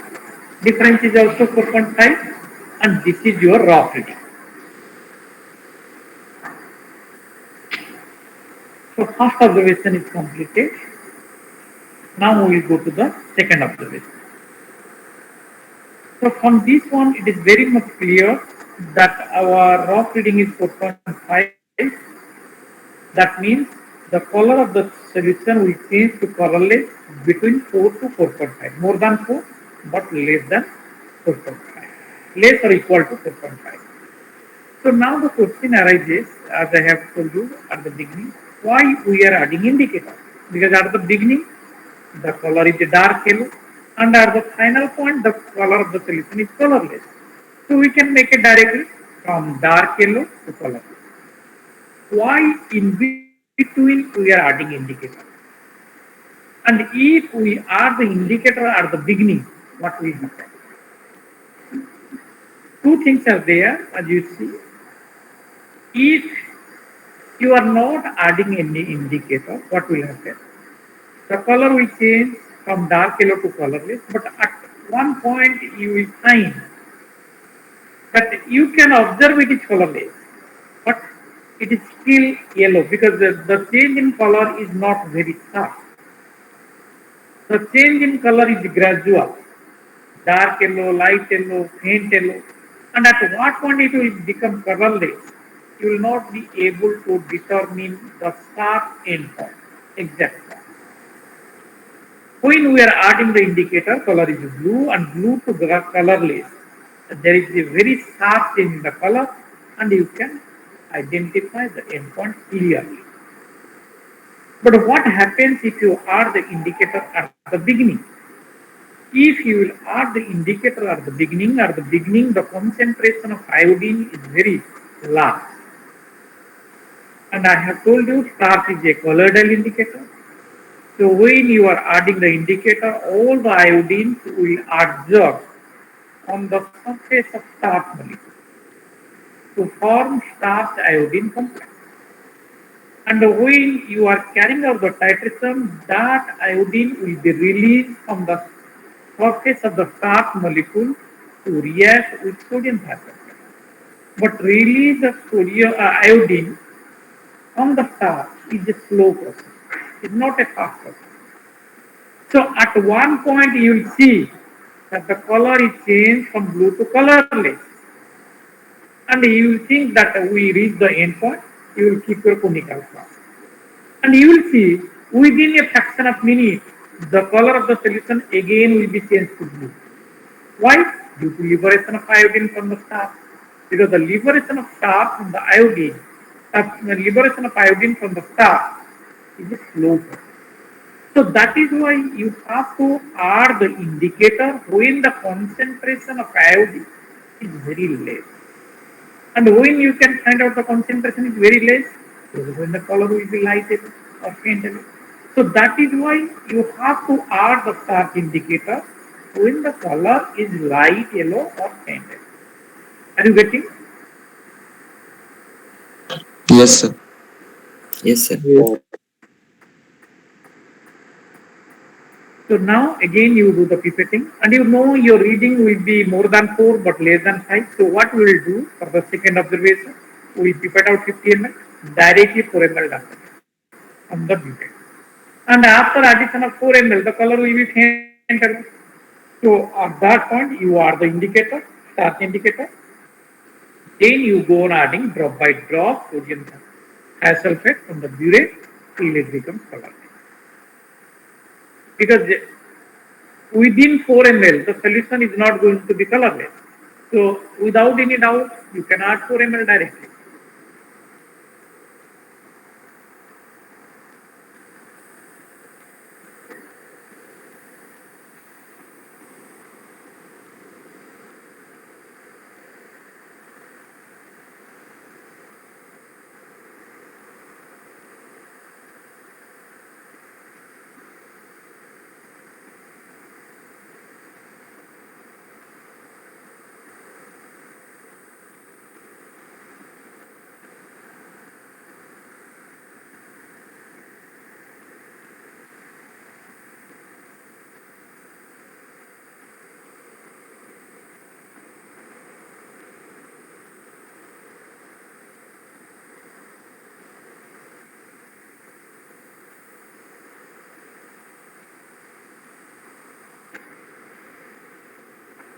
Difference is also 4.5, and this is your raw reading. So first observation is completed. Now we will go to the second observation. So from this one, it is very much clear that our raw reading is 4.5. That means the color of the solution will change to colorless between 4 to 4.5. More than 4, but less than 4.5. Less or equal to 4.5. So now the question arises, as I have told you at the beginning, why we are adding indicator? Because at the beginning, the color is dark yellow, and at the final point, the color of the solution is colorless. So we can make it directly from dark yellow to colorless. Why in between we are adding indicator? And if we add the indicator at the beginning, what will happen? Two things are there, as you see. If you are not adding any indicator, what will happen? The color will change from dark yellow to colorless, but at one point you will find that you can observe it is colorless, but it is still yellow because the change in color is not very sharp. The change in color is gradual, dark yellow, light yellow, faint yellow, and at what point it will become colorless, you will not be able to determine the sharp endpoint, exact point. When we are adding the indicator, color is blue and blue to colorless. There is a very sharp change in the color and you can identify the endpoint clearly. But what happens if you add the indicator at the beginning? If you will add the indicator at the beginning, the concentration of iodine is very large. And I have told you starch is a colloidal indicator. So when you are adding the indicator, all the iodines will absorb on the surface of starch molecule to form starch iodine complex. And when you are carrying out the titration, that iodine will be released from the surface of the starch molecule to react with sodium hydroxide. But release of iodine from the starch is a slow process. It's not a fast process. So at one point you will see that the color is changed from blue to colorless. And you will think that we reach the end point, you will keep your conical plot. And you will see within a fraction of minute, the color of the solution again will be changed to blue. Why? Due to liberation of iodine from the starch. Because the liberation of starch from the iodine, the liberation of iodine from the starch is a slow process. So that is why you have to add the indicator when the concentration of iodine is very less. And when you can find out the concentration is very less, when the color will be light or faint. So that is why you have to add the starch indicator when the color is light yellow or faint. Are you getting? Yes, sir. Yes, sir. So now again you do the pipetting, and you know your reading will be more than 4 but less than 5. So what we will do for the second observation, we pipette out 50 ml directly 4 ml done on the pipette. And after addition of 4 ml, the color will be fainter. So at that point, you are the indicator, starch indicator. Then you go on adding drop by drop sodium sulfate from the burette till it becomes colorless. Because within 4 ml, the solution is not going to be colorless. So without any doubt, you can add 4 ml directly.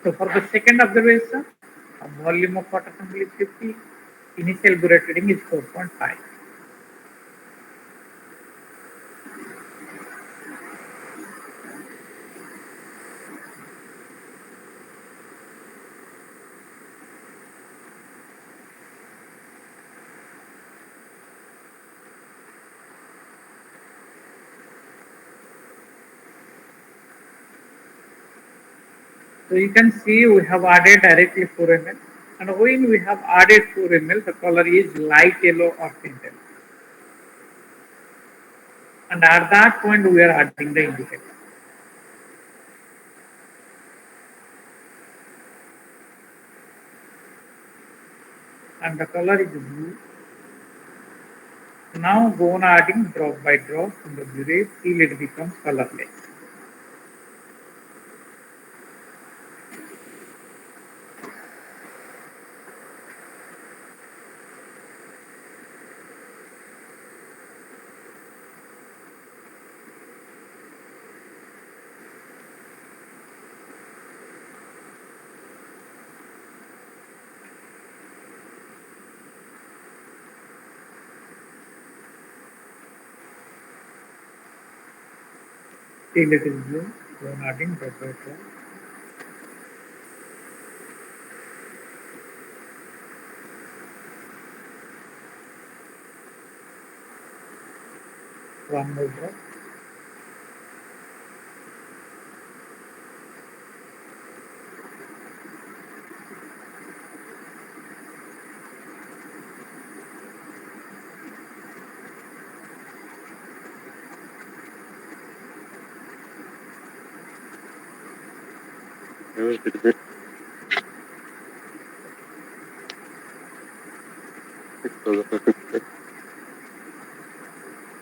So for the second observation, volume of water sample is 50, initial burette reading is 4.5. So you can see we have added directly 4 ml, and when we have added 4 ml, the color is light yellow or faint yellow. And at that point, we are adding the indicator. And the color is blue. Now go on adding drop by drop from the burette till it becomes colorless. Till it is blue, go on adding drop by drop. One more drop.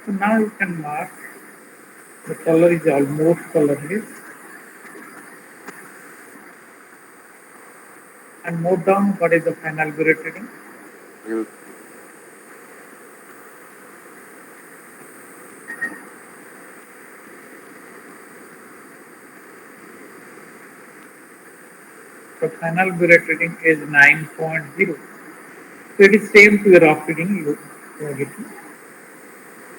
So now you can mark the color is almost colorless and note down what is the final Buret reading. The final Buret reading is 9.0. So it is same to your rough reading you are getting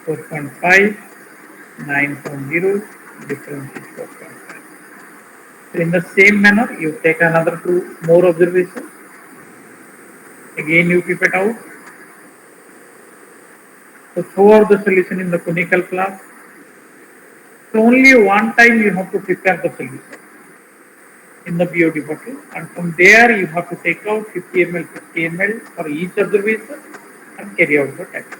4.5, 9.0, difference is 4.5. So in the same manner, you take another two more observations. Again, you keep it out. So throughout the solution in the conical class, so only one time you have to prepare the solution in the BOD bottle, and from there you have to take out 50 ml, 50 ml for each observation and carry out the test.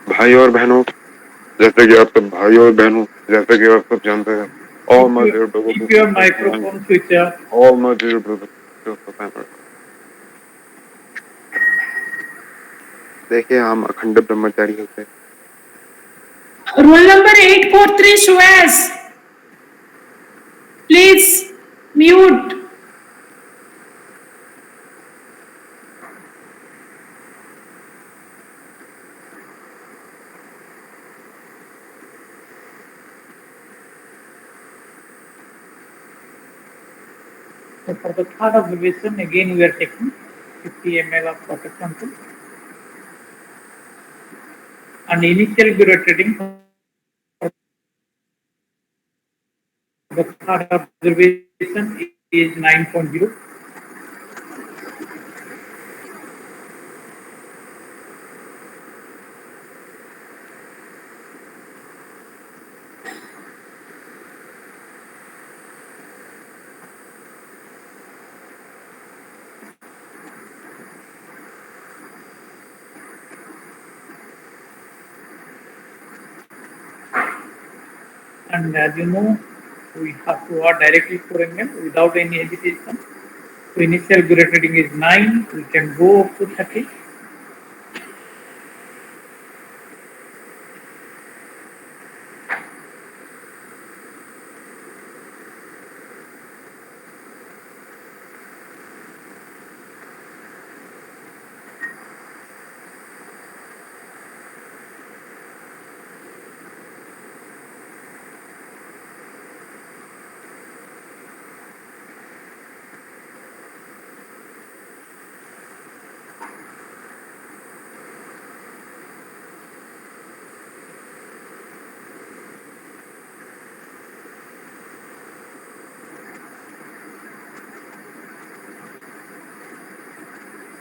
भाई और बहनों, जैसे कि आप सब भाई और बहनों, जैसे कि आप सब जानते हैं, all my dear brothers Keep your microphone switch off. all my dear brothers and sisters, देखिए हम अखंड ब्रह्मचारी होते हैं. Roll number 843 Suez. Please mute. So for the third observation, again we are taking 50 ml of water sample. And initial Buret reading for the third observation is 9.0. And as you know, we have to add directly 4 ml without any hesitation. So initial Buret reading is 9, we can go up to 30.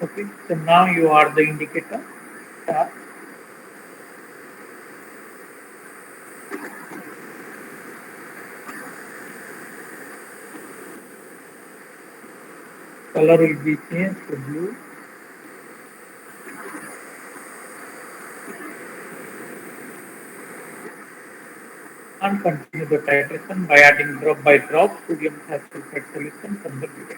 Okay, so now you are the indicator. Color will be changed to blue. and continue the titration by adding drop by drop sodium thiosulfate solution from the burette.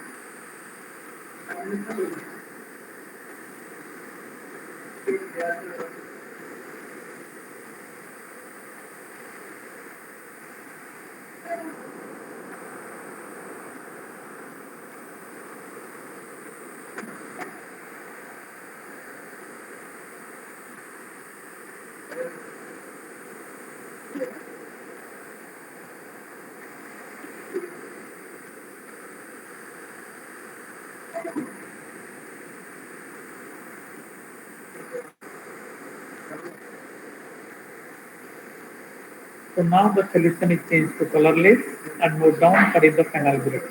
So now the solution is changed to colorless and moved down for the final burette.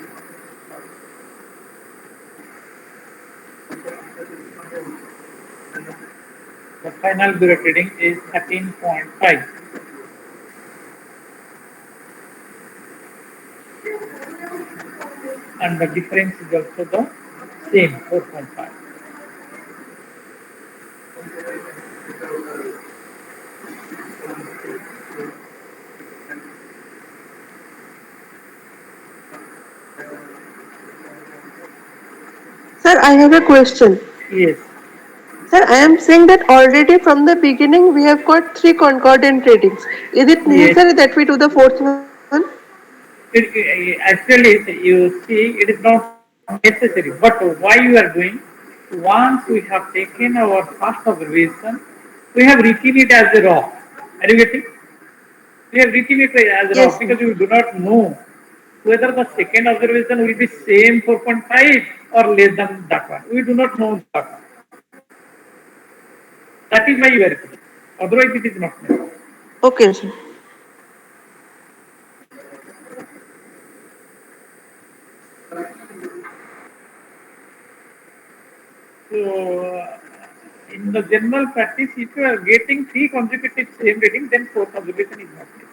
The final burette reading is 13.5. And the difference is also the same, 4.5. Sir, I have a question. Yes. Sir, I am saying that already from the beginning we have got 3 concordant readings. Is it necessary that we do the 4th one? Actually, you see, it is not necessary. But why you are doing? Once we have taken our first observation, we have written it as a rock. Are you getting? We have written it as a rock because we do not know whether the second observation will be same 4.5 or less than that one. We do not know that one. That is why you are writing. Otherwise, it is not necessary. Okay, sir. So, in the general practice, if you are getting 3 consecutive same reading, then 4th observation is not necessary.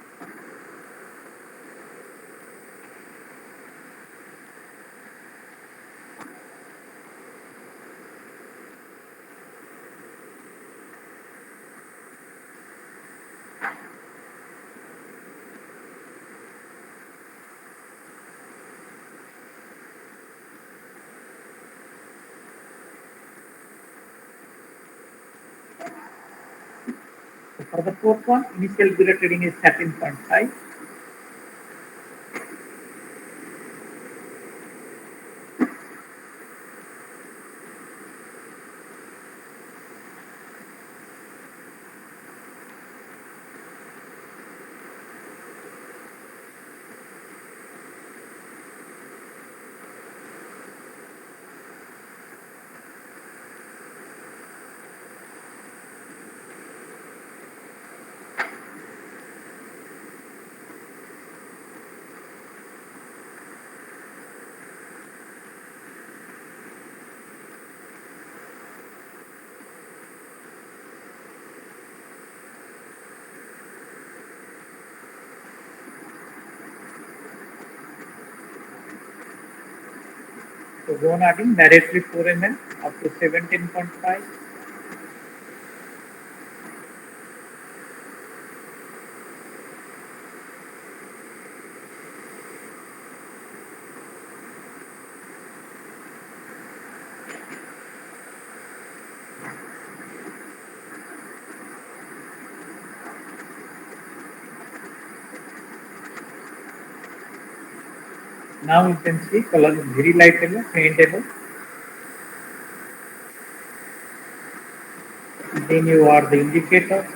So for the 4th one, initial burette reading is 13.5. So go on adding directly 4 ml up to 17.5. Now you can see color is very light yellow, faint yellow. Then you add the indicator.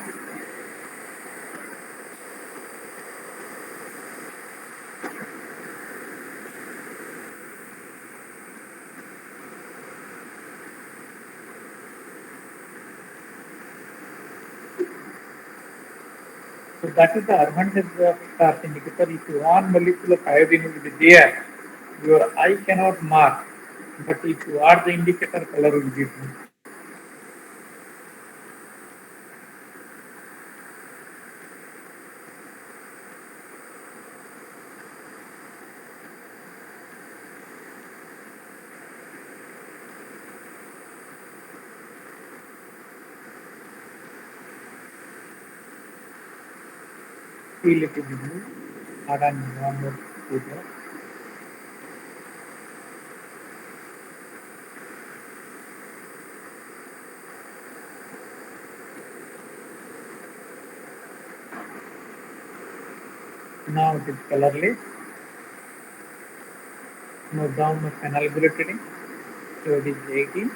So that is the advantage of start indicator. If one molecule of iodine will be there, your eye cannot mark. But if you add the indicator, color will be blue. Feel it in the blue. Add one more filter. Now it is colorless. Note down the phenylbutyrate reading. So it is 18.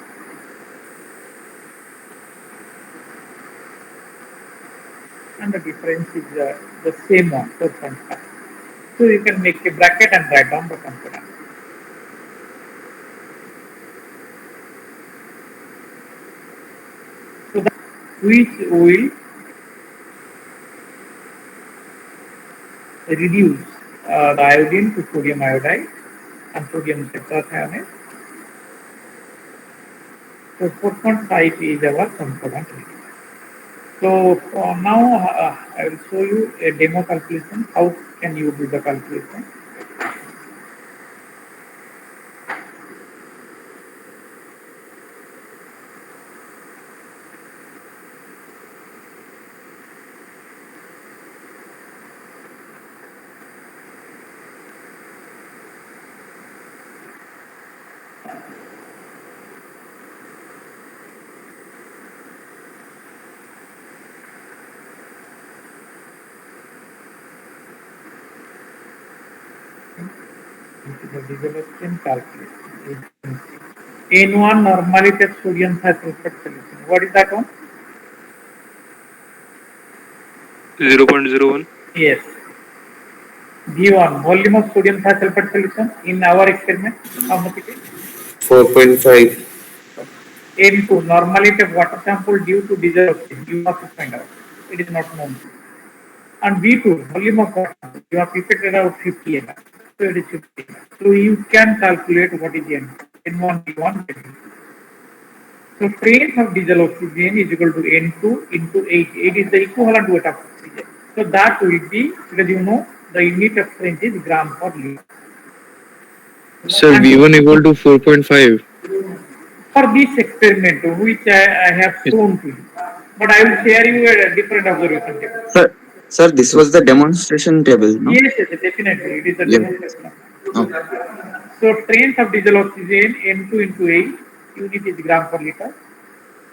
And the difference is the same one, 4.5. So you can make a bracket and write down the component. So which will reduce the iodine to sodium iodide and sodium tetrathionate. So 4.5 is our concordant reading. So now I will show you a demo calculation. How can you do the calculation? This is the dissolution calculation. N1 normally sodium hydroxide solution. What is that one? 0.01. Yes. V1 volume of sodium sulfate solution in our experiment. How much it is? 4.5. N2 normality of water sample due to dissolution. You have to find out. It is not known. And V2 volume of water. You have pipetted out 50 ml. So it is 50 ml. So you can calculate what is N. N1, V1, N2. So trace of diesel oxygen is equal to N2 into 8. 8 is the equivalent weight of oxygen. So that will be, because you know the unit of strength is gram per liter. Sir, V1 equal to 4.5. For this experiment, which I have shown to you, but I will share you a different observation table. Sir, this was the demonstration table, no? Yes, definitely. It is a Yeah. demonstration. Okay. So trains of diesel oxygen N2 into 8 unit is gram per liter.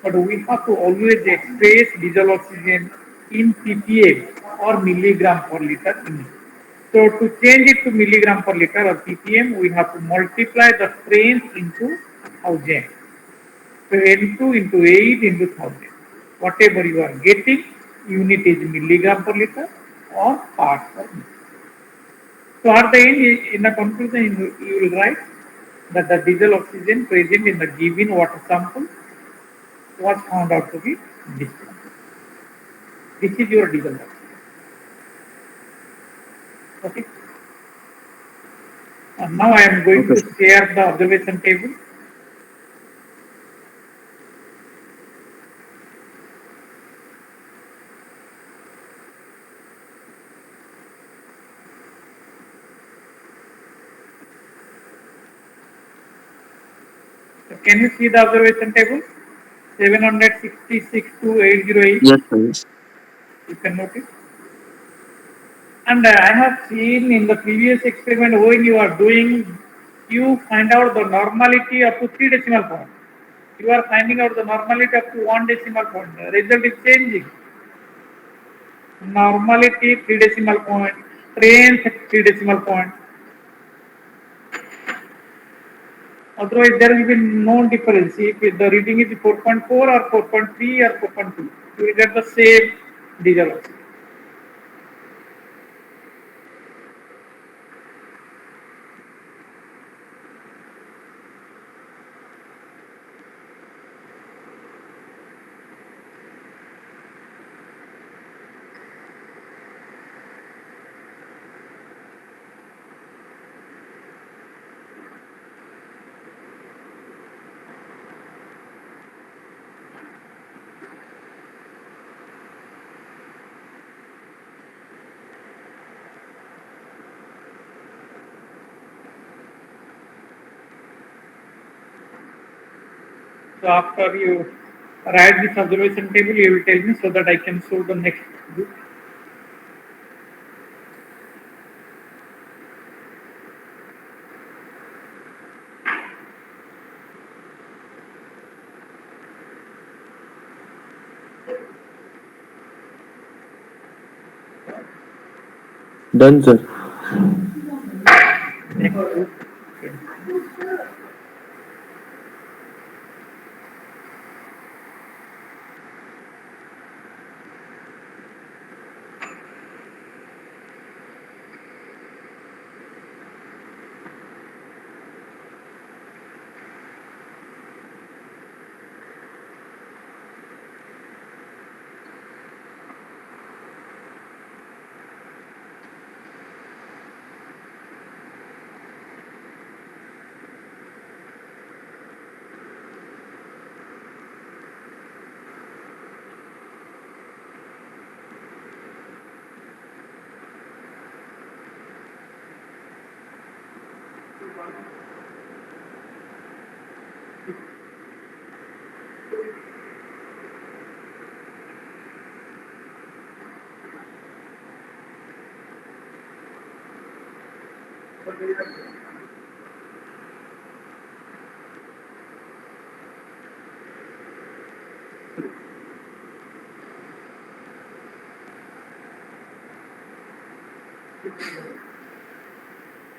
But we have to always express diesel oxygen in ppm or milligram per liter unit. So to change it to milligram per liter or ppm, we have to multiply the trains into 1000. So N2 into 8 into 1000. Whatever you are getting, unit is milligram per liter or parts per minute. So at the end, in the conclusion, you will write that the diesel oxygen present in the given water sample was found out to be this one. This is your diesel oxygen. Okay. And now I am going to share the observation table. So can you see the observation table? 766 to 808. Yes, sir. You can notice. And I have seen in the previous experiment when you are doing, you find out the normality up to 3 decimal points. You are finding out the normality up to 1 decimal point. The result is changing. Normality 3 decimal point, trains 3 decimal point. Otherwise, there will be no difference. If the reading is 4.4 or 4.3 or 4.2, you will get the same diesel oxygen. So after you write this observation table, you will tell me so that I can show the next group. Done, sir. Next group.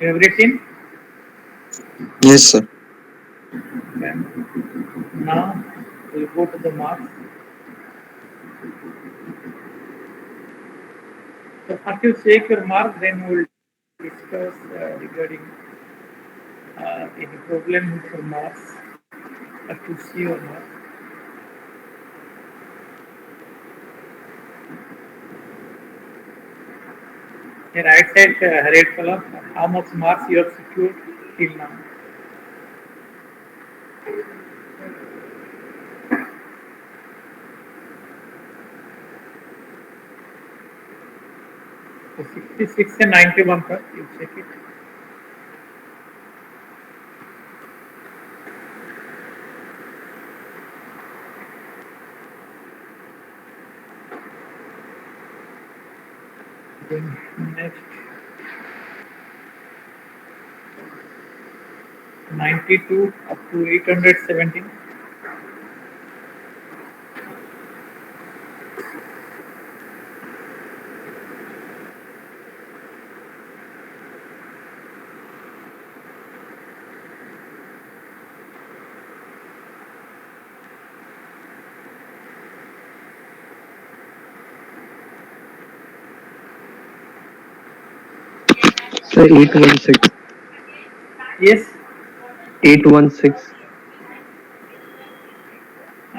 Everything. Yes, sir. Now we'll go to the marks. So first you check your mark, then we'll discuss regarding any problem with your marks. Have to see your mark. The right side red color, how much marks you have secured till now. So 66 and 91, sir, you check it. Then next 92 up to 817. Sir, 816. Yes, 816.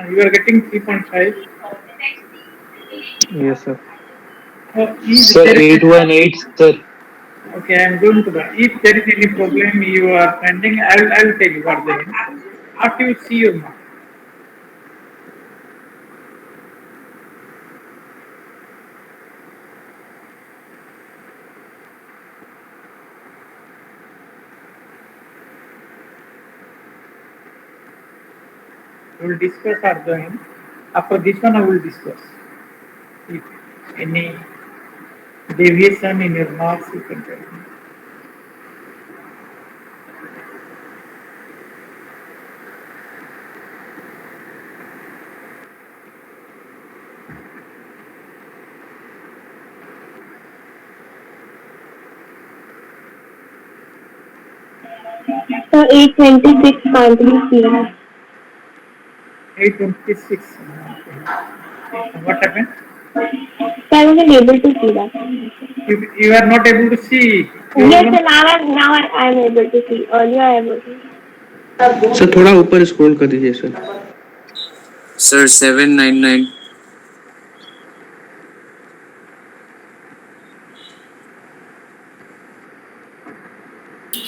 you are getting 3.5. Yes, sir. If Sir, there is 818, sir. okay, I am going to the. If there is any problem you are finding, I will tell you what the hint. After you see your mark. We will discuss at the end. After this one, I will discuss. If any deviation in your marks, you can tell me. So 826 can't be seen. 826. What happened? So I wasn't able to see that. You are not able to see. Yes, sir, now I am able to see. Earlier I wasn't. Sir थोड़ा ऊपर scroll कर दीजिए sir. Sir, 799.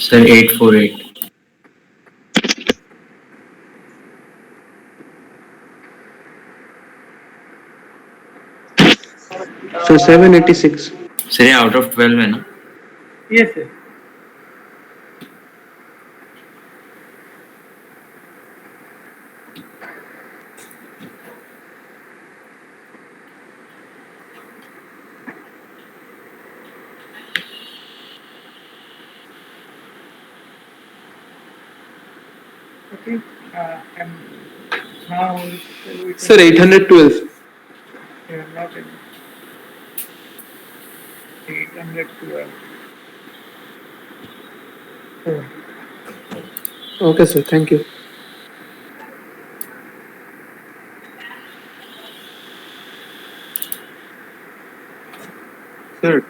Sir, 848. Sir 786. Sir, ये out of 12 है ना? Yes, sir. Okay. And now we Sir 812. you are not able. 612. Okay, sir. Thank you. Sir,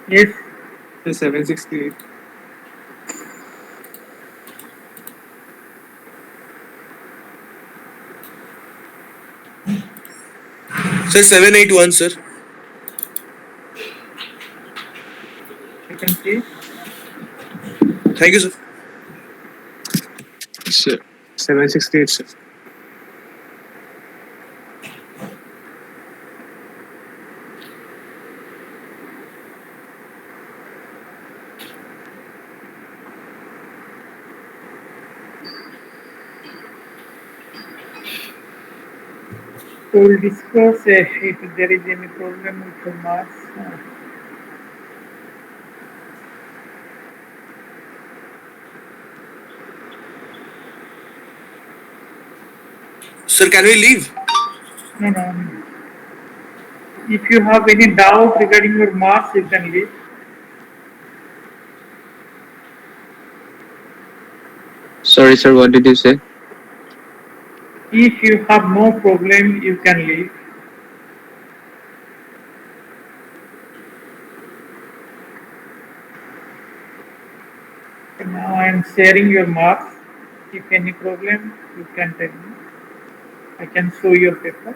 Yes, the 768. Sir, 781, sir. you can see. Thank you, sir. Sir, 768, sir. We will discuss if there is any problem with the mass. Sir, can we leave? No, no. If you have any doubt regarding your mass, you can leave. Sorry, sir. What did you say? If you have no problem, you can leave. Now I am sharing your marks. If any problem, you can tell me. I can show your paper.